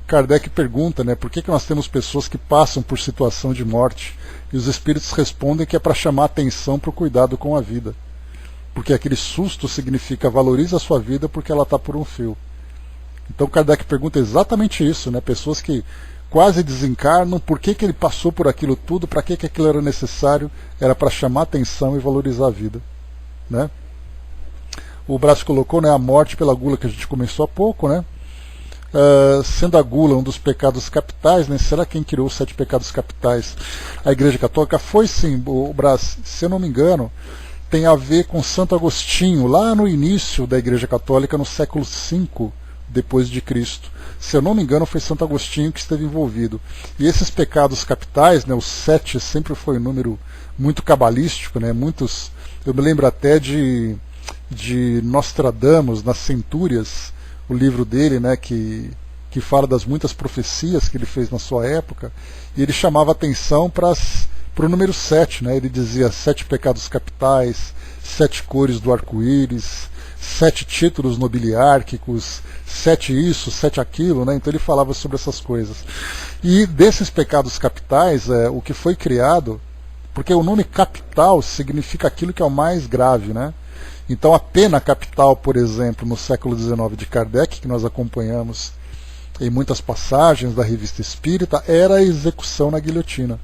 Kardec pergunta, né, por que nós temos pessoas que passam por situação de morte, e os espíritos respondem que é para chamar atenção para o cuidado com a vida. Porque aquele susto significa valorize a sua vida porque ela está por um fio. Então Kardec pergunta exatamente isso, né? Pessoas que quase desencarnam, por que ele passou por aquilo tudo, para que aquilo era necessário, era para chamar atenção e valorizar a vida. Né? O Brás colocou, né, a morte pela gula, que a gente começou há pouco, né? Sendo a gula um dos pecados capitais, né? Será quem criou os 7 pecados capitais? A Igreja Católica foi sim, o Brás, se eu não me engano, tem a ver com Santo Agostinho, lá no início da Igreja Católica, no século V depois de Cristo. Se eu não me engano, foi Santo Agostinho que esteve envolvido. E esses pecados capitais, né, os 7 sempre foi um número muito cabalístico, né, muitos, eu me lembro até de Nostradamus, nas Centúrias, o livro dele, né, que fala das muitas profecias que ele fez na sua época, e ele chamava atenção para o número 7, né, ele dizia 7 pecados capitais, 7 cores do arco-íris, 7 títulos nobiliárquicos, 7 isso, 7 aquilo, né? Então ele falava sobre essas coisas. E desses pecados capitais, o que foi criado, porque o nome capital significa aquilo que é o mais grave, né? Então a pena capital, por exemplo, no século XIX de Kardec, que nós acompanhamos em muitas passagens da Revista Espírita, era a execução na guilhotina.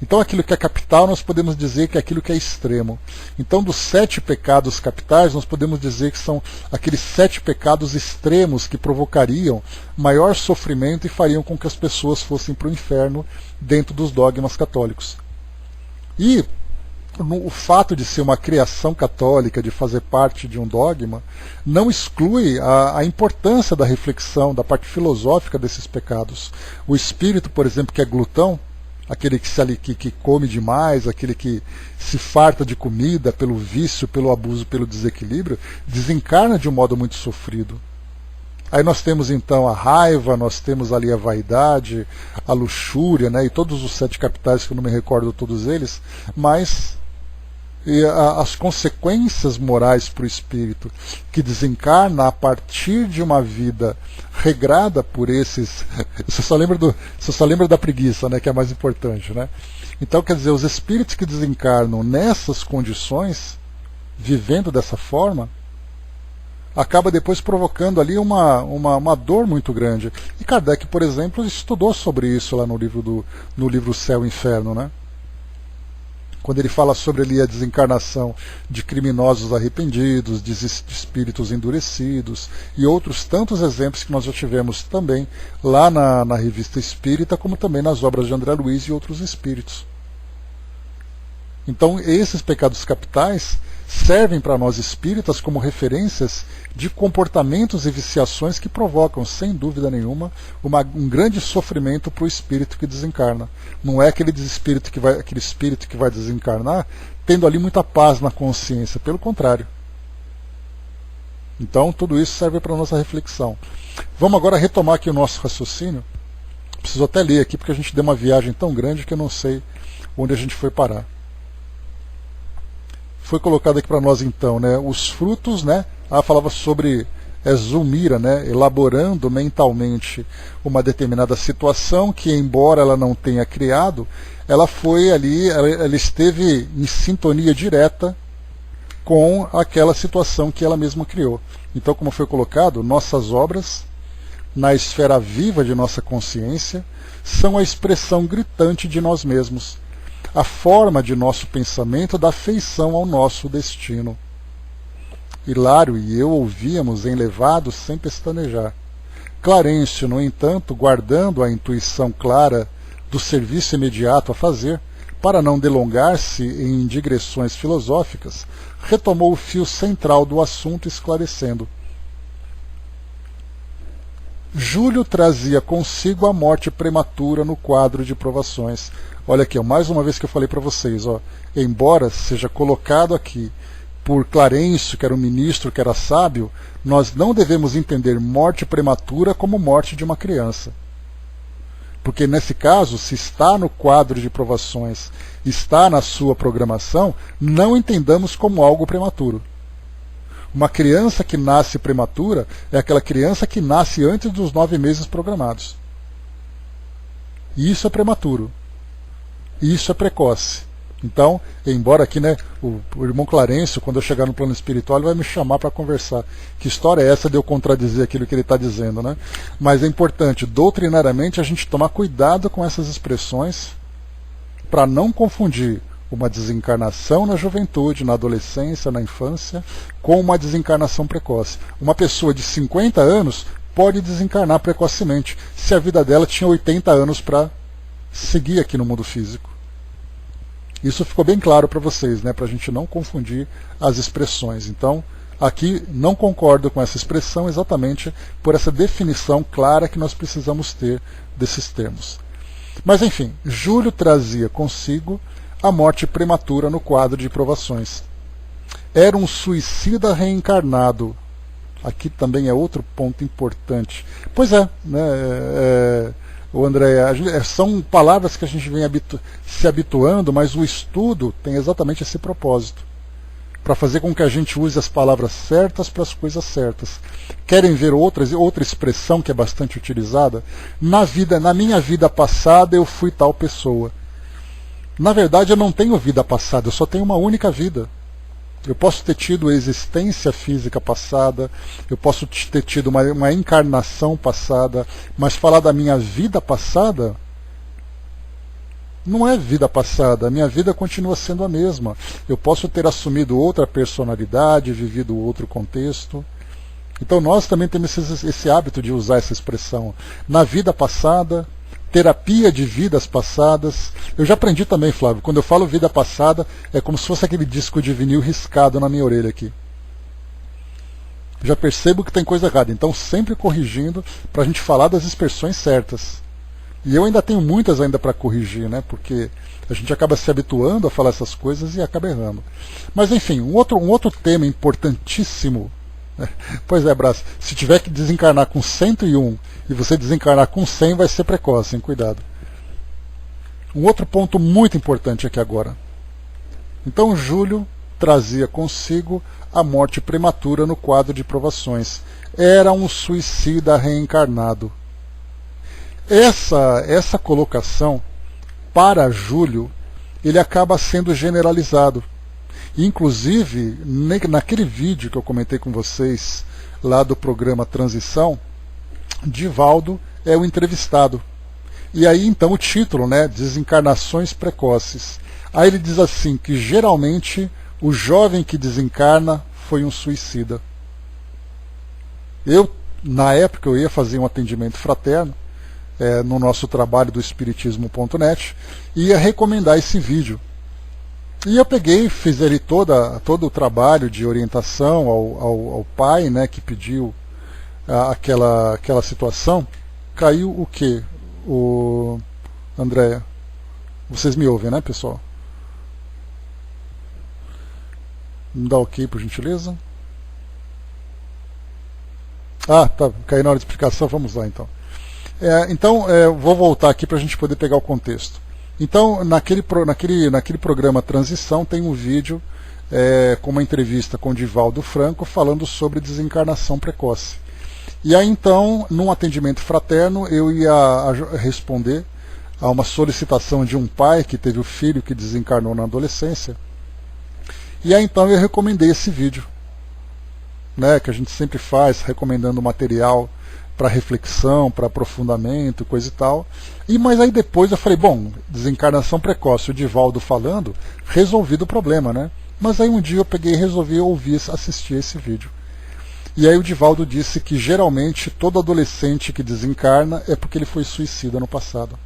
Então aquilo que é capital nós podemos dizer que é aquilo que é extremo. Então dos 7 pecados capitais nós podemos dizer que são aqueles 7 pecados extremos que provocariam maior sofrimento e fariam com que as pessoas fossem para o inferno dentro dos dogmas católicos. E o fato de ser uma criação católica, de fazer parte de um dogma, não exclui a importância da reflexão, da parte filosófica desses pecados. O espírito, por exemplo, que é glutão, aquele que come demais, aquele que se farta de comida pelo vício, pelo abuso, pelo desequilíbrio, desencarna de um modo muito sofrido. Aí nós temos então a raiva, nós temos ali a vaidade, a luxúria, né, e todos os 7 capitais, que eu não me recordo todos eles, mas as consequências morais para o espírito que desencarna a partir de uma vida regrada por esses. Você só lembra da preguiça, né, que é mais importante, né? Então, quer dizer, os espíritos que desencarnam nessas condições, vivendo dessa forma, acaba depois provocando ali uma dor muito grande. E Kardec, por exemplo, estudou sobre isso lá no livro Céu e Inferno, né? Quando ele fala sobre ali a desencarnação de criminosos arrependidos, de espíritos endurecidos e outros tantos exemplos que nós já tivemos também lá na Revista Espírita, como também nas obras de André Luiz e outros espíritos. Então esses pecados capitais servem para nós espíritas como referências de comportamentos e viciações que provocam, sem dúvida nenhuma, um grande sofrimento para o espírito que desencarna. Não é aquele espírito que vai desencarnar tendo ali muita paz na consciência, pelo contrário. Então tudo isso serve para a nossa reflexão. Vamos agora retomar aqui o nosso raciocínio. Preciso até ler aqui porque a gente deu uma viagem tão grande que eu não sei onde a gente foi parar. Foi colocado aqui para nós então, né, os frutos, né, falava sobre Zulmira, né, elaborando mentalmente uma determinada situação que, embora ela não tenha criado, ela foi ali, ela esteve em sintonia direta com aquela situação que ela mesma criou. Então, como foi colocado, nossas obras, na esfera viva de nossa consciência, são a expressão gritante de nós mesmos. A forma de nosso pensamento dá feição ao nosso destino. Hilário e eu ouvíamos enlevados sem pestanejar. Clarencio, no entanto, guardando a intuição clara do serviço imediato a fazer, para não delongar-se em digressões filosóficas, retomou o fio central do assunto, esclarecendo. Júlio trazia consigo a morte prematura no quadro de provações. Olha aqui, mais uma vez que eu falei para vocês, embora seja colocado aqui por Clarencio, que era um ministro, que era sábio, nós não devemos entender morte prematura como morte de uma criança. Porque nesse caso, se está no quadro de provações, está na sua programação, não entendamos como algo prematuro. Uma criança que nasce prematura é aquela criança que nasce antes dos 9 meses programados. E isso é prematuro. Isso é precoce. Então, embora aqui, né, o irmão Clarencio, quando eu chegar no plano espiritual, ele vai me chamar para conversar. Que história é essa de eu contradizer aquilo que ele está dizendo, né? Mas é importante, doutrinariamente, a gente tomar cuidado com essas expressões para não confundir uma desencarnação na juventude, na adolescência, na infância, com uma desencarnação precoce. Uma pessoa de 50 anos pode desencarnar precocemente, se a vida dela tinha 80 anos para seguir aqui no mundo físico. Isso ficou bem claro para vocês, né, para a gente não confundir as expressões. Então, aqui não concordo com essa expressão exatamente por essa definição clara que nós precisamos ter desses termos. Mas, enfim, Júlio trazia consigo a morte prematura no quadro de provações. Era um suicida reencarnado. Aqui também é outro ponto importante. Pois é, né, o André, são palavras que a gente vem se habituando, mas o estudo tem exatamente esse propósito, para fazer com que a gente use as palavras certas para as coisas certas. Querem ver outra expressão que é bastante utilizada? Na minha vida passada eu fui tal pessoa. Na verdade eu não tenho vida passada, eu só tenho uma única vida. Eu posso ter tido existência física passada, eu posso ter tido uma encarnação passada, mas falar da minha vida passada não é vida passada, a minha vida continua sendo a mesma. Eu posso ter assumido outra personalidade, vivido outro contexto. Então nós também temos esse hábito de usar essa expressão. Na vida passada, terapia de vidas passadas. Eu já aprendi também, Flávio, quando eu falo vida passada, é como se fosse aquele disco de vinil riscado na minha orelha aqui. Já percebo que tem coisa errada, então sempre corrigindo para a gente falar das expressões certas. E eu ainda tenho muitas ainda para corrigir, né? Porque a gente acaba se habituando a falar essas coisas e acaba errando. Mas enfim, um outro tema importantíssimo. Pois é, Brás, se tiver que desencarnar com 101 e você desencarnar com 100, vai ser precoce, hein? Cuidado. Um outro ponto muito importante aqui agora. Então Júlio trazia consigo a morte prematura no quadro de provações. Era um suicida reencarnado. Essa colocação, para Júlio, ele acaba sendo generalizado. Inclusive, naquele vídeo que eu comentei com vocês, lá do programa Transição, Divaldo é o entrevistado. E aí então o título, né, Desencarnações Precoces. Aí ele diz assim, que geralmente o jovem que desencarna foi um suicida. Eu, na época, eu ia fazer um atendimento fraterno, no nosso trabalho do Espiritismo.net, e ia recomendar esse vídeo. E eu peguei, fiz ali todo o trabalho de orientação ao pai, né, que pediu aquela situação. Caiu o quê? Andréia? Vocês me ouvem, né, pessoal? Me dá ok, por gentileza? Ah, tá, caiu na hora de explicação, vamos lá então. Então, vou voltar aqui para a gente poder pegar o contexto. Então, naquele programa Transição, tem um vídeo com uma entrevista com Divaldo Franco falando sobre desencarnação precoce. E aí, então, num atendimento fraterno, eu ia responder a uma solicitação de um pai que teve o filho que desencarnou na adolescência. E aí, então, eu recomendei esse vídeo, né, que a gente sempre faz, recomendando material para reflexão, para aprofundamento, coisa e tal. Mas aí depois eu falei, bom, desencarnação precoce, o Divaldo falando, resolvido o problema, né? Mas aí um dia eu peguei e resolvi assistir esse vídeo. E aí o Divaldo disse que geralmente todo adolescente que desencarna é porque ele foi suicida no passado.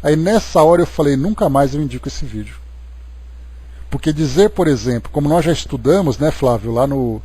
Aí nessa hora eu falei, nunca mais eu indico esse vídeo. Porque dizer, por exemplo, como nós já estudamos, né, Flávio, lá no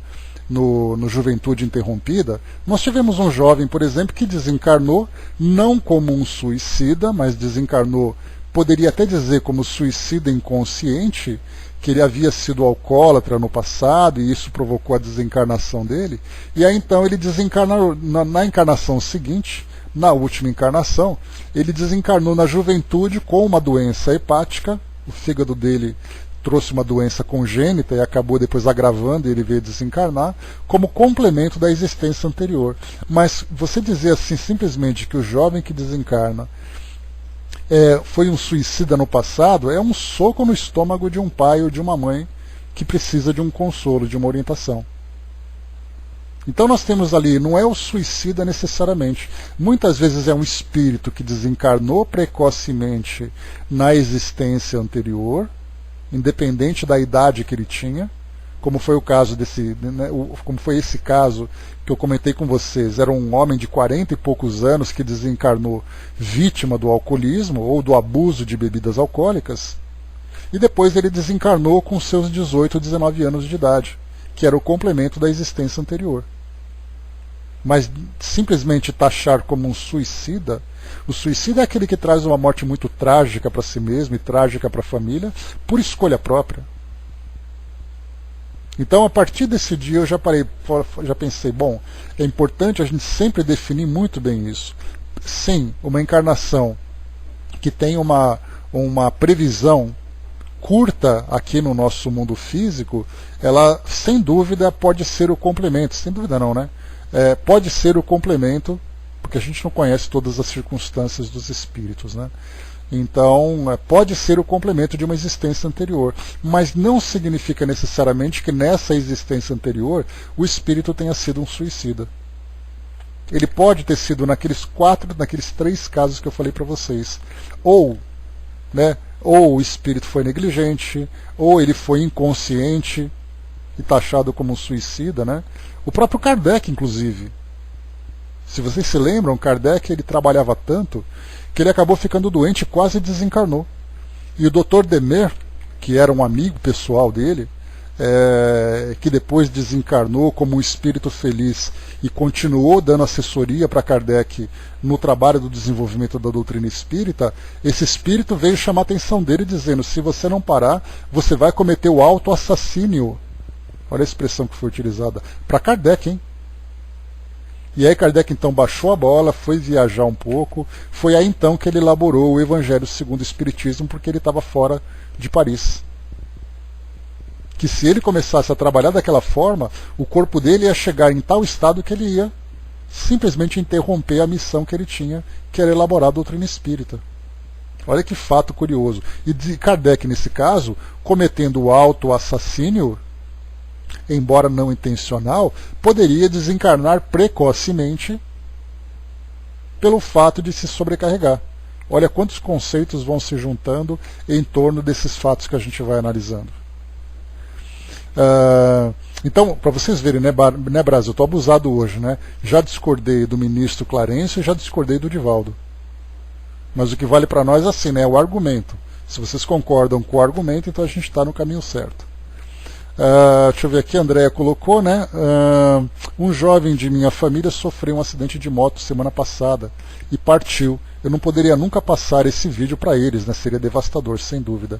Juventude Interrompida, nós tivemos um jovem, por exemplo, que desencarnou não como um suicida, mas desencarnou, poderia até dizer como suicida inconsciente, que ele havia sido alcoólatra no passado e isso provocou a desencarnação dele. E aí então ele desencarnou na encarnação seguinte, na última encarnação, ele desencarnou na juventude com uma doença hepática, o fígado dele trouxe uma doença congênita e acabou depois agravando e ele veio desencarnar como complemento da existência anterior. Mas você dizer assim simplesmente que o jovem que desencarna foi um suicida no passado é um soco no estômago de um pai ou de uma mãe que precisa de um consolo, de uma orientação. Então nós temos ali, não é o suicida necessariamente, muitas vezes é um espírito que desencarnou precocemente na existência anterior, independente da idade que ele tinha, como foi o caso como foi esse caso que eu comentei com vocês, era um homem de 40 e poucos anos que desencarnou vítima do alcoolismo ou do abuso de bebidas alcoólicas, e depois ele desencarnou com seus 18 ou 19 anos de idade, que era o complemento da existência anterior. Mas simplesmente taxar como um suicida, o suicida é aquele que traz uma morte muito trágica para si mesmo e trágica para a família, por escolha própria. Então, a partir desse dia, eu já pensei, bom, é importante a gente sempre definir muito bem isso. Sim, uma encarnação que tem uma previsão curta aqui no nosso mundo físico, ela, sem dúvida, pode ser o complemento, sem dúvida não, né? Pode ser o complemento, porque a gente não conhece todas as circunstâncias dos espíritos, né? Então, pode ser o complemento de uma existência anterior, mas não significa necessariamente que nessa existência anterior o espírito tenha sido um suicida. Ele pode ter sido naqueles 3 casos que eu falei para vocês. Ou o espírito foi negligente, ou ele foi inconsciente e taxado como um suicida, né? O próprio Kardec, inclusive. Se vocês se lembram, Kardec ele trabalhava tanto que ele acabou ficando doente e quase desencarnou. E o Dr. Demer, que era um amigo pessoal dele, que depois desencarnou como um espírito feliz e continuou dando assessoria para Kardec no trabalho do desenvolvimento da doutrina espírita, esse espírito veio chamar a atenção dele dizendo: se você não parar, você vai cometer o autoassassínio. Olha a expressão que foi utilizada. Para Kardec, hein? E aí Kardec então baixou a bola, foi viajar um pouco, foi aí então que ele elaborou o Evangelho segundo o Espiritismo, porque ele estava fora de Paris. Que se ele começasse a trabalhar daquela forma, o corpo dele ia chegar em tal estado que ele ia simplesmente interromper a missão que ele tinha, que era elaborar a doutrina espírita. Olha que fato curioso. E de Kardec, nesse caso, cometendo o autoassassínio, embora não intencional, poderia desencarnar precocemente pelo fato de se sobrecarregar. Olha quantos conceitos vão se juntando em torno desses fatos que a gente vai analisando. Então, para vocês verem, né, Brasil, eu estou abusado hoje, né? Já discordei do ministro Clarencio e já discordei do Divaldo. Mas o que vale para nós é assim, né, é o argumento. Se vocês concordam com o argumento, então a gente está no caminho certo. Deixa eu ver aqui, a Andréia colocou, né? Um jovem de minha família sofreu um acidente de moto semana passada e partiu. Eu não poderia nunca passar esse vídeo para eles, né? Seria devastador, sem dúvida.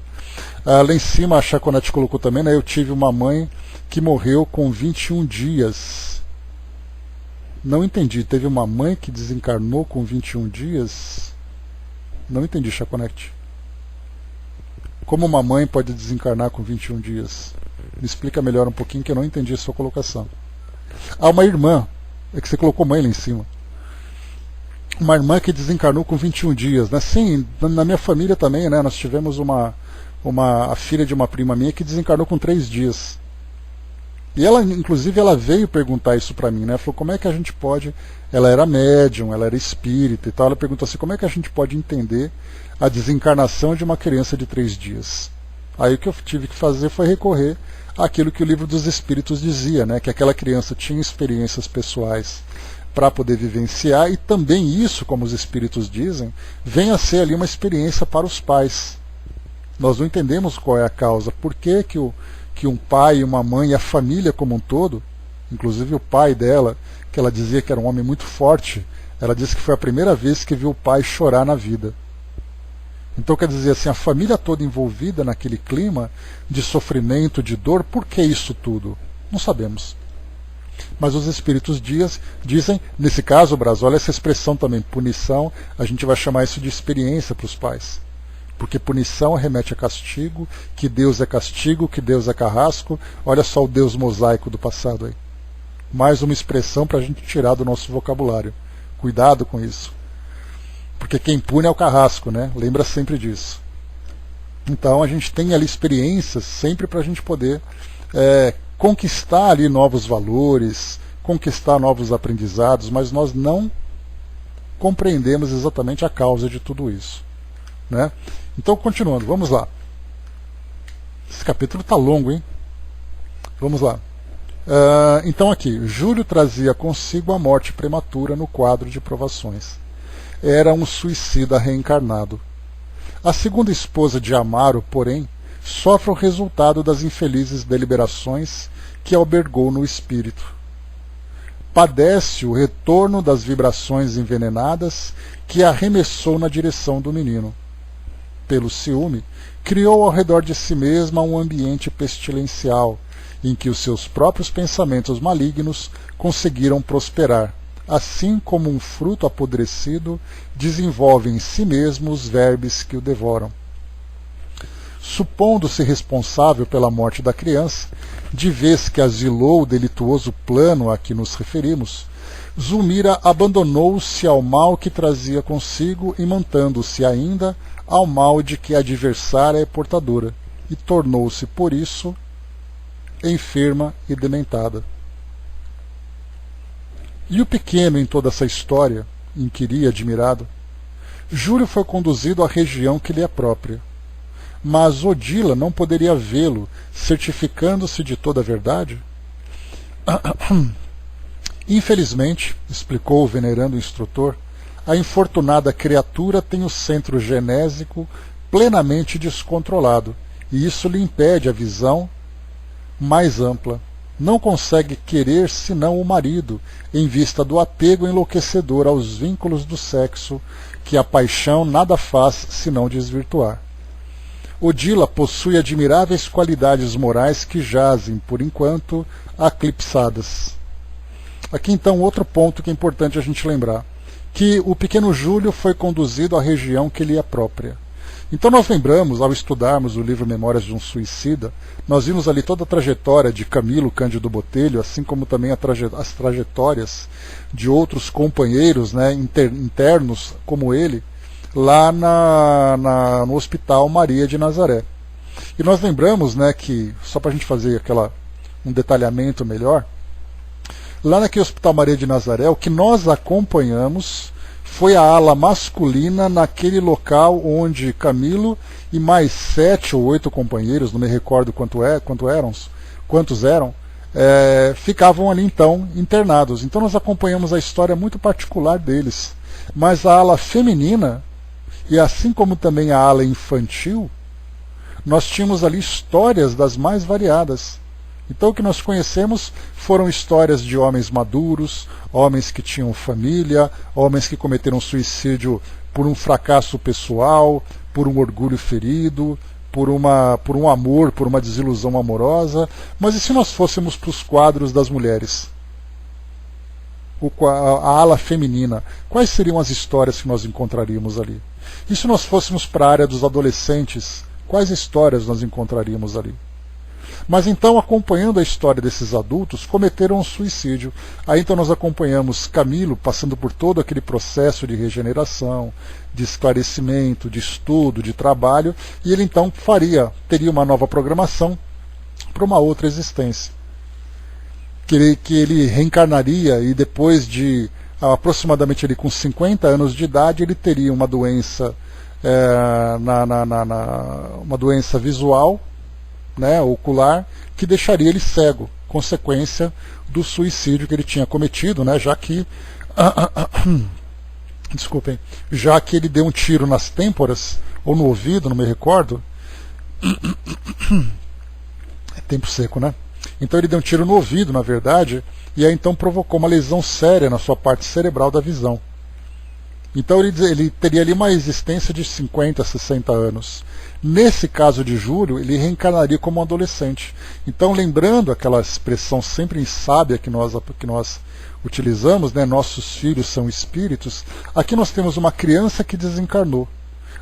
Lá em cima a Chaconete colocou também, né? Eu tive uma mãe que morreu com 21 dias. Não entendi, teve uma mãe que desencarnou com 21 dias? Não entendi, Chaconete. Como uma mãe pode desencarnar com 21 dias? Me explica melhor um pouquinho, que eu não entendi a sua colocação. Uma irmã, é que você colocou mãe lá em cima. Uma irmã que desencarnou com 21 dias. Né? Sim, na minha família também, né? Nós tivemos a filha de uma prima minha que desencarnou com 3 dias. E ela, inclusive, ela veio perguntar isso para mim, né? Falou, como é que a gente pode... Ela era médium, ela era espírita e tal. Ela perguntou assim, como é que a gente pode entender a desencarnação de uma criança de 3 dias? Aí o que eu tive que fazer foi recorrer àquilo que o Livro dos Espíritos dizia, né? Que aquela criança tinha experiências pessoais para poder vivenciar, e também isso, como os Espíritos dizem, vem a ser ali uma experiência para os pais. Nós não entendemos qual é a causa, por que um pai e uma mãe, e a família como um todo, inclusive o pai dela, que ela dizia que era um homem muito forte, ela disse que foi a primeira vez que viu o pai chorar na vida. Então quer dizer assim, a família toda envolvida naquele clima de sofrimento, de dor, por que isso tudo? Não sabemos. Mas os Espíritos dizem, nesse caso, Brasil, olha essa expressão também, punição, a gente vai chamar isso de experiência para os pais. Porque punição remete a castigo, que Deus é castigo, que Deus é carrasco. Olha só o Deus mosaico do passado aí. Mais uma expressão para a gente tirar do nosso vocabulário. Cuidado com isso. Porque quem pune é o carrasco, né? Lembra sempre disso. Então a gente tem ali experiências sempre para a gente poder conquistar ali novos valores, conquistar novos aprendizados, mas nós não compreendemos exatamente a causa de tudo isso, né? Então, continuando, vamos lá. Esse capítulo está longo, hein? Vamos lá. Então aqui, Júlio trazia consigo a morte prematura no quadro de provações. Era um suicida reencarnado. A segunda esposa de Amaro, porém, sofre o resultado das infelizes deliberações que albergou no espírito. Padece o retorno das vibrações envenenadas que arremessou na direção do menino. Pelo ciúme, criou ao redor de si mesma um ambiente pestilencial, em que os seus próprios pensamentos malignos conseguiram prosperar, assim como um fruto apodrecido desenvolve em si mesmo os vermes que o devoram. Supondo-se responsável pela morte da criança, de vez que asilou o delituoso plano a que nos referimos, Zulmira abandonou-se ao mal que trazia consigo, imantando-se ainda ao mal de que a adversária é portadora, e tornou-se, por isso, enferma e dementada. E o pequeno em toda essa história, inquiria admirado, Júlio foi conduzido à região que lhe é própria. Mas Odila não poderia vê-lo, certificando-se de toda a verdade? Infelizmente, explicou o venerando instrutor, a infortunada criatura tem o centro genésico plenamente descontrolado, e isso lhe impede a visão mais ampla. Não consegue querer senão o marido, em vista do apego enlouquecedor aos vínculos do sexo, que a paixão nada faz senão desvirtuar. Odila possui admiráveis qualidades morais que jazem, por enquanto, eclipsadas. Aqui então outro ponto que é importante a gente lembrar, que o pequeno Júlio foi conduzido à região que lhe é própria. Então nós lembramos, ao estudarmos o livro Memórias de um Suicida, nós vimos ali toda a trajetória de Camilo Cândido Botelho, assim como também as trajetórias de outros companheiros, né, internos como ele, lá no Hospital Maria de Nazaré. E nós lembramos, né, que, só para a gente fazer um detalhamento melhor, lá naquele Hospital Maria de Nazaré, o que nós acompanhamos foi a ala masculina naquele local onde Camilo e mais 7 ou 8 companheiros, não me recordo quantos eram, ficavam ali então internados. Então nós acompanhamos a história muito particular deles. Mas a ala feminina, e assim como também a ala infantil, nós tínhamos ali histórias das mais variadas. Então o que nós conhecemos foram histórias de homens maduros, homens que tinham família, homens que cometeram suicídio por um fracasso pessoal, por um orgulho ferido, por um amor, por uma desilusão amorosa. Mas e se nós fôssemos para os quadros das mulheres? A ala feminina, quais seriam as histórias que nós encontraríamos ali? E se nós fôssemos para a área dos adolescentes, quais histórias nós encontraríamos ali? Mas então, acompanhando a história desses adultos, cometeram um suicídio. Aí então nós acompanhamos Camilo passando por todo aquele processo de regeneração, de esclarecimento, de estudo, de trabalho, e ele então teria uma nova programação para uma outra existência. Que ele reencarnaria, e depois de aproximadamente com 50 anos de idade, ele teria uma doença, uma doença visual, né, ocular, que deixaria ele cego, consequência do suicídio que ele tinha cometido, né, já que ele deu um tiro nas têmporas, ou no ouvido, não me recordo. É tempo seco, né? Então ele deu um tiro no ouvido, na verdade, e aí então provocou uma lesão séria na sua parte cerebral da visão. Então ele teria ali uma existência de 50, 60 anos. Nesse caso de Júlio, ele reencarnaria como um adolescente. Então, lembrando aquela expressão sempre sábia que nós utilizamos, né, nossos filhos são espíritos, aqui nós temos uma criança que desencarnou,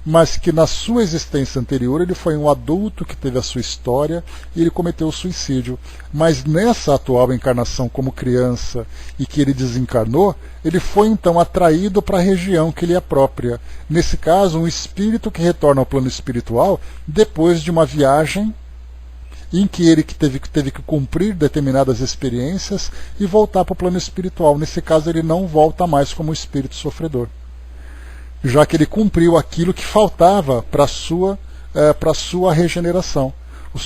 mas que na sua existência anterior ele foi um adulto que teve a sua história e ele cometeu o suicídio. Mas nessa atual encarnação como criança e que ele desencarnou, ele foi então atraído para a região que lhe é própria. Nesse caso, um espírito que retorna ao plano espiritual depois de uma viagem em que ele teve que cumprir determinadas experiências e voltar para o plano espiritual. Nesse caso, ele não volta mais como espírito sofredor, já que ele cumpriu aquilo que faltava para a sua regeneração.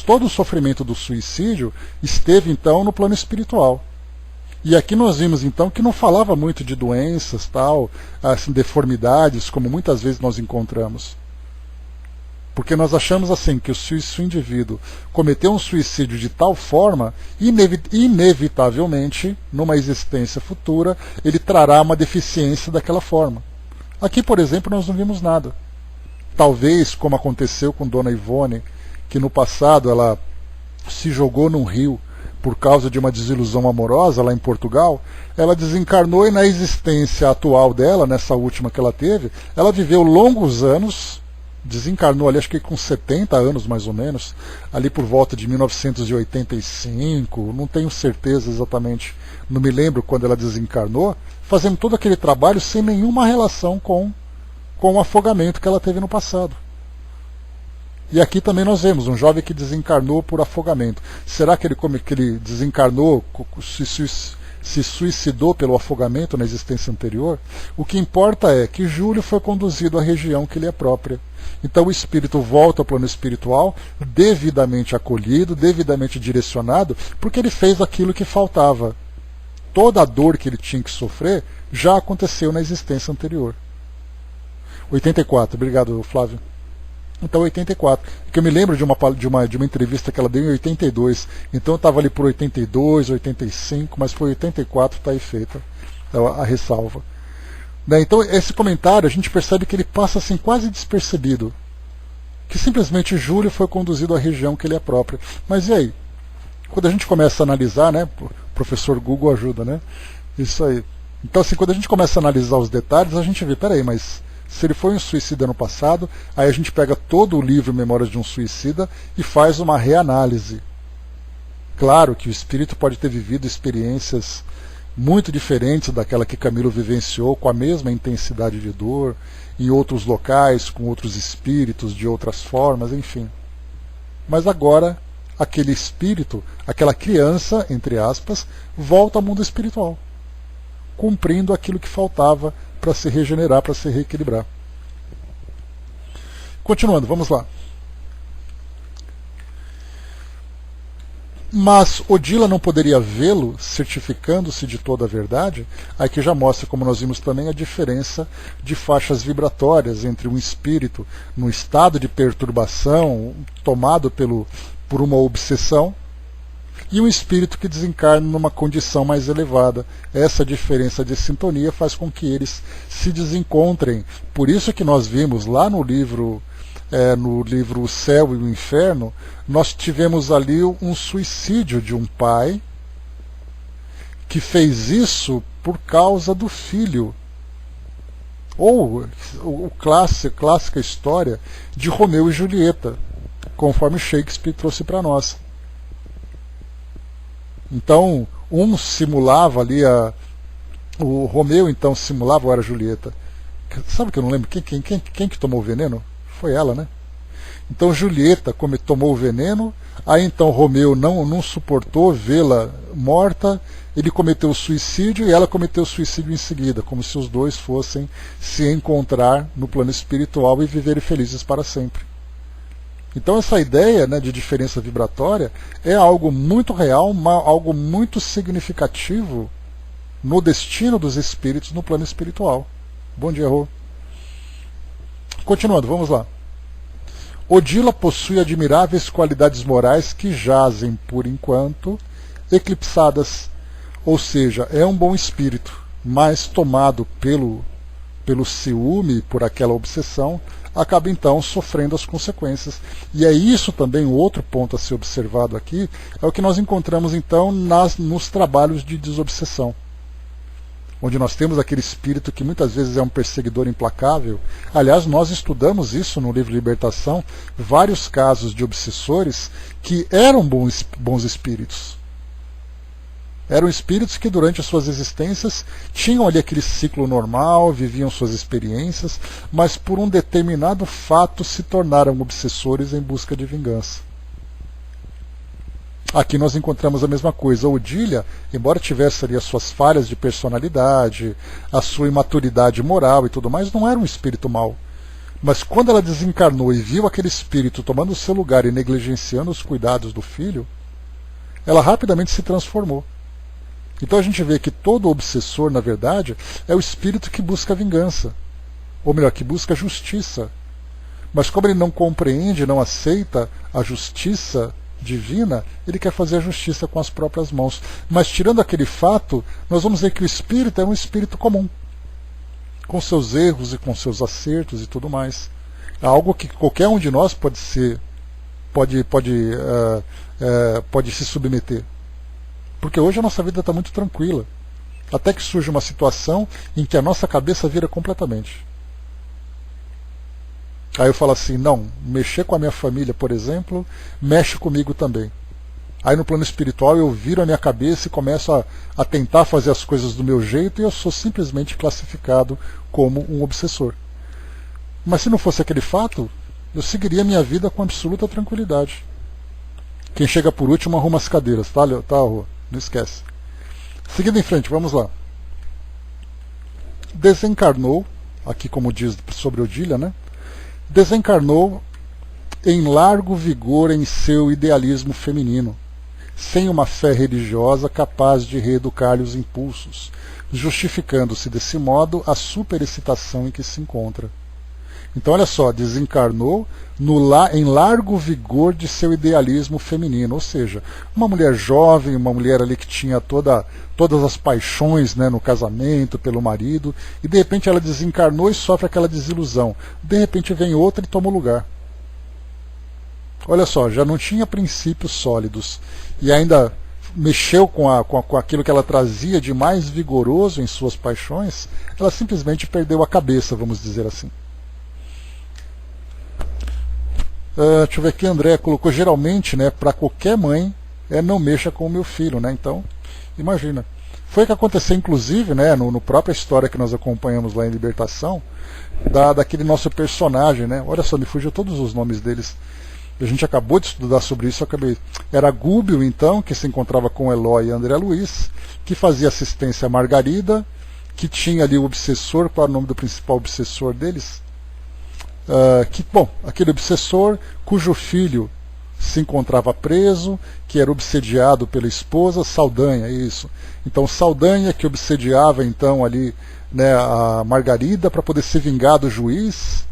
Todo o sofrimento do suicídio esteve então no plano espiritual. E aqui nós vimos então que não falava muito de doenças, assim, deformidades, como muitas vezes nós encontramos. Porque nós achamos assim que se o indivíduo cometeu um suicídio de tal forma, inevitavelmente, numa existência futura, ele trará uma deficiência daquela forma. Aqui, por exemplo, nós não vimos nada. Talvez, como aconteceu com Dona Ivone, que no passado ela se jogou num rio por causa de uma desilusão amorosa lá em Portugal, ela desencarnou e na existência atual dela, nessa última que ela teve, ela viveu longos anos desencarnou ali, acho que com 70 anos mais ou menos, ali por volta de 1985, não tenho certeza exatamente, não me lembro quando ela desencarnou, fazendo todo aquele trabalho sem nenhuma relação com o afogamento que ela teve no passado. E aqui também nós vemos um jovem que desencarnou por afogamento. Será que ele desencarnou, se suicidou pelo afogamento na existência anterior? O que importa é que Júlio foi conduzido à região que lhe é própria. Então o espírito volta ao plano espiritual, devidamente acolhido, devidamente direcionado, porque ele fez aquilo que faltava. Toda a dor que ele tinha que sofrer já aconteceu na existência anterior. 84, obrigado, Flávio. Então 84, porque eu me lembro de uma entrevista que ela deu em 82, então eu estava ali por 82, 85, mas foi 84, está aí feita a ressalva. Então esse comentário a gente percebe que ele passa assim quase despercebido, que simplesmente Júlio foi conduzido à região que ele é própria. Mas e aí? Quando a gente começa a analisar, né, o professor Google ajuda, né? Isso aí. Então assim, quando a gente começa a analisar os detalhes, a gente vê, peraí, mas se ele foi um suicida no passado, aí a gente pega todo o livro Memórias de um Suicida e faz uma reanálise. Claro que o espírito pode ter vivido experiências muito diferentes daquela que Camilo vivenciou, com a mesma intensidade de dor, em outros locais, com outros espíritos, de outras formas, enfim. Mas agora, aquele espírito, aquela criança, entre aspas, volta ao mundo espiritual, cumprindo aquilo que faltava para se regenerar, para se reequilibrar. Continuando, vamos lá. Mas Odila não poderia vê-lo, certificando-se de toda a verdade. Aqui já mostra, como nós vimos também, a diferença de faixas vibratórias entre um espírito no estado de perturbação, tomado por uma obsessão, e um espírito que desencarna numa condição mais elevada. Essa diferença de sintonia faz com que eles se desencontrem. Por isso que nós vimos lá no livro O Céu e o Inferno, nós tivemos ali um suicídio de um pai que fez isso por causa do filho. Ou a clássica história de Romeu e Julieta, conforme Shakespeare trouxe para nós. Então, um simulava ali o Romeu, então, simulava, ou era a Julieta? Sabe que eu não lembro quem que tomou o veneno? Foi ela, né? Então Julieta tomou o veneno, aí então Romeu não suportou vê-la morta, ele cometeu o suicídio e ela cometeu o suicídio em seguida, como se os dois fossem se encontrar no plano espiritual e viverem felizes para sempre. Então essa ideia, né, de diferença vibratória é algo muito real, algo muito significativo no destino dos espíritos no plano espiritual. Bom dia, Rô. Continuando, vamos lá. Odila possui admiráveis qualidades morais que jazem, por enquanto, eclipsadas, ou seja, é um bom espírito, mas tomado pelo ciúme, por aquela obsessão, acaba então sofrendo as consequências. E é isso também, outro ponto a ser observado aqui, é o que nós encontramos então nos trabalhos de desobsessão, onde nós temos aquele espírito que muitas vezes é um perseguidor implacável. Aliás, nós estudamos isso no livro Libertação, vários casos de obsessores que eram bons espíritos. Eram espíritos que durante as suas existências tinham ali aquele ciclo normal, viviam suas experiências, mas por um determinado fato se tornaram obsessores em busca de vingança. Aqui nós encontramos a mesma coisa. Odília, embora tivesse ali as suas falhas de personalidade, a sua imaturidade moral e tudo mais, não era um espírito mau. Mas quando ela desencarnou e viu aquele espírito tomando o seu lugar e negligenciando os cuidados do filho, ela rapidamente se transformou. Então a gente vê que todo obsessor, na verdade, é o espírito que busca vingança. Ou melhor, que busca justiça. Mas como ele não compreende, não aceita a justiça divina, ele quer fazer a justiça com as próprias mãos. Mas tirando aquele fato, nós vamos ver que o espírito é um espírito comum, com seus erros e com seus acertos e tudo mais. É algo que qualquer um de nós pode se submeter. Porque hoje a nossa vida está muito tranquila, até que surge uma situação em que a nossa cabeça vira completamente. Aí eu falo assim, não, mexer com a minha família, por exemplo, mexe comigo também. Aí no plano espiritual eu viro a minha cabeça e começo a tentar fazer as coisas do meu jeito e eu sou simplesmente classificado como um obsessor. Mas se não fosse aquele fato, eu seguiria a minha vida com absoluta tranquilidade. Quem chega por último arruma as cadeiras, tá, Rô? Não esquece. Seguindo em frente, vamos lá. Desencarnou, aqui como diz sobre Odília, né? Desencarnou em largo vigor em seu idealismo feminino, sem uma fé religiosa capaz de reeducar-lhe os impulsos, justificando-se desse modo a superexcitação em que se encontra. Então, olha só, desencarnou em largo vigor de seu idealismo feminino, ou seja, uma mulher jovem, uma mulher ali que tinha todas as paixões, né, no casamento, pelo marido, e de repente ela desencarnou e sofre aquela desilusão. De repente vem outra e toma o lugar. Olha só, já não tinha princípios sólidos e ainda mexeu com aquilo que ela trazia de mais vigoroso em suas paixões, ela simplesmente perdeu a cabeça, vamos dizer assim. Deixa eu ver aqui, André colocou geralmente, né, para qualquer mãe, não mexa com o meu filho, né? Então, imagina. Foi o que aconteceu, inclusive, né, no própria história que nós acompanhamos lá em Libertação, daquele nosso personagem, né? Olha só, me fugiu todos os nomes deles. A gente acabou de estudar sobre isso, Era Gúbio, então, que se encontrava com Eloy e André Luiz, que fazia assistência a Margarida, que tinha ali o obsessor, qual é o nome do principal obsessor deles? Aquele obsessor cujo filho se encontrava preso, que era obsediado pela esposa, Saldanha, isso. Então Saldanha que obsediava então ali, né, a Margarida para poder se vingar do juiz,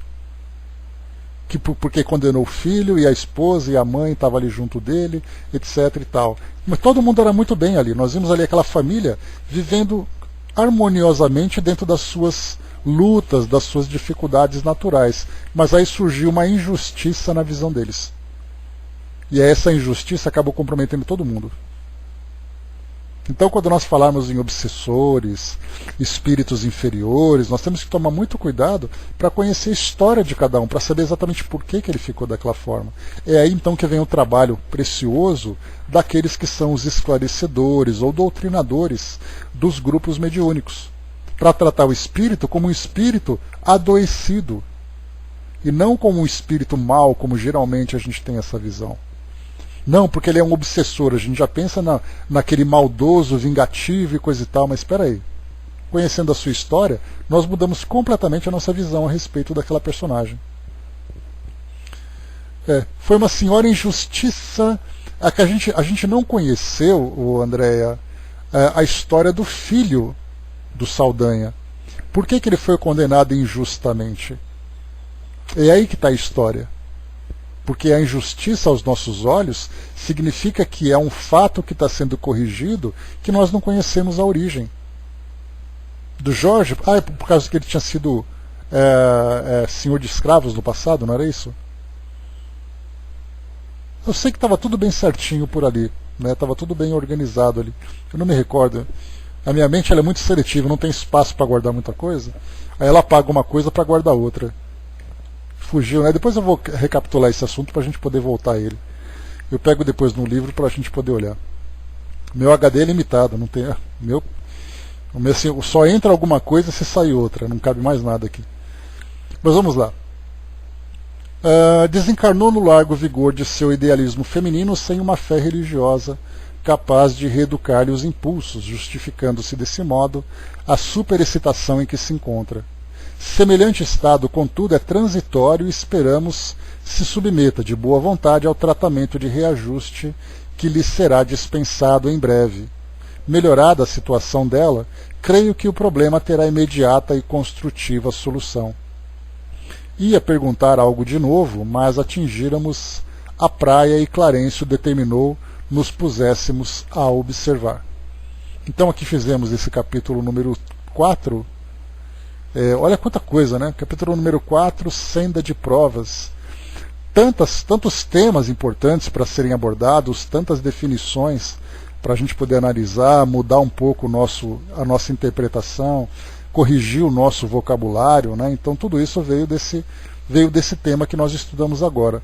porque condenou o filho e a esposa e a mãe estavam ali junto dele, etc e tal. Mas todo mundo era muito bem ali, nós vimos ali aquela família vivendo harmoniosamente dentro das suas lutas, das suas dificuldades naturais. Mas aí surgiu uma injustiça na visão deles. E essa injustiça acabou comprometendo todo mundo. Então, quando nós falarmos em obsessores, espíritos inferiores, nós temos que tomar muito cuidado para conhecer a história de cada um, para saber exatamente por que ele ficou daquela forma. É aí então que vem o trabalho precioso daqueles que são os esclarecedores ou doutrinadores dos grupos mediúnicos, para tratar o espírito como um espírito adoecido e não como um espírito mau, como geralmente a gente tem essa visão. Não, porque ele é um obsessor, a gente já pensa naquele maldoso, vingativo e coisa e tal, mas espera aí. Conhecendo a sua história, nós mudamos completamente a nossa visão a respeito daquela personagem. Foi uma senhora injustiça, a gente não conheceu, Andréia, a história do filho do Saldanha. Por que ele foi condenado injustamente? É aí que está a história. Porque a injustiça aos nossos olhos significa que é um fato que está sendo corrigido que nós não conhecemos a origem. Do Jorge, por causa que ele tinha sido senhor de escravos no passado, não era isso? Eu sei que estava tudo bem certinho por ali, né? Estava tudo bem organizado ali. Eu não me recordo. A minha mente ela é muito seletiva, não tem espaço para guardar muita coisa. Aí ela apaga uma coisa para guardar outra. Fugiu, né? Depois eu vou recapitular esse assunto para a gente poder voltar a ele. Eu pego depois no livro para a gente poder olhar. Meu HD é limitado, não tem. Assim, só entra alguma coisa se sai outra, não cabe mais nada aqui. Mas vamos lá. Desencarnou no largo vigor de seu idealismo feminino sem uma fé religiosa capaz de reeducar-lhe os impulsos, justificando-se desse modo a superexcitação em que se encontra. Semelhante estado, contudo, é transitório e esperamos se submeta de boa vontade ao tratamento de reajuste que lhe será dispensado em breve. Melhorada a situação dela, creio que o problema terá imediata e construtiva solução. Ia perguntar algo de novo, mas atingíramos a praia e Clarencio determinou nos puséssemos a observar. Então aqui fizemos esse capítulo número 4. Olha quanta coisa, né? Capítulo número 4, senda de provas. Tantos temas importantes para serem abordados, tantas definições para a gente poder analisar, mudar um pouco a nossa interpretação, corrigir o nosso vocabulário, né? Então tudo isso veio veio desse tema que nós estudamos agora.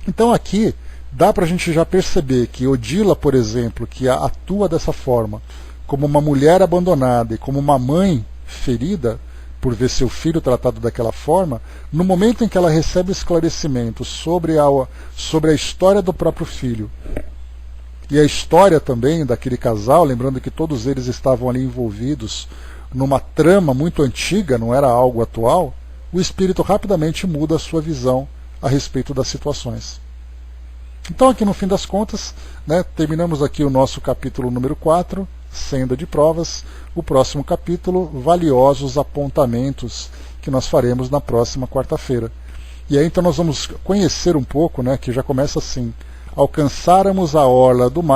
Então aqui dá para a gente já perceber que Odila, por exemplo, que atua dessa forma, como uma mulher abandonada e como uma mãe ferida por ver seu filho tratado daquela forma, no momento em que ela recebe esclarecimento sobre a história do próprio filho e a história também daquele casal, lembrando que todos eles estavam ali envolvidos numa trama muito antiga, não era algo atual, o espírito rapidamente muda a sua visão a respeito das situações. Então aqui no fim das contas, terminamos aqui o nosso capítulo número 4, Senda de Provas. O próximo capítulo, valiosos apontamentos, que nós faremos na próxima quarta-feira. E aí então nós vamos conhecer um pouco, que já começa assim: alcançáramos a orla do mar,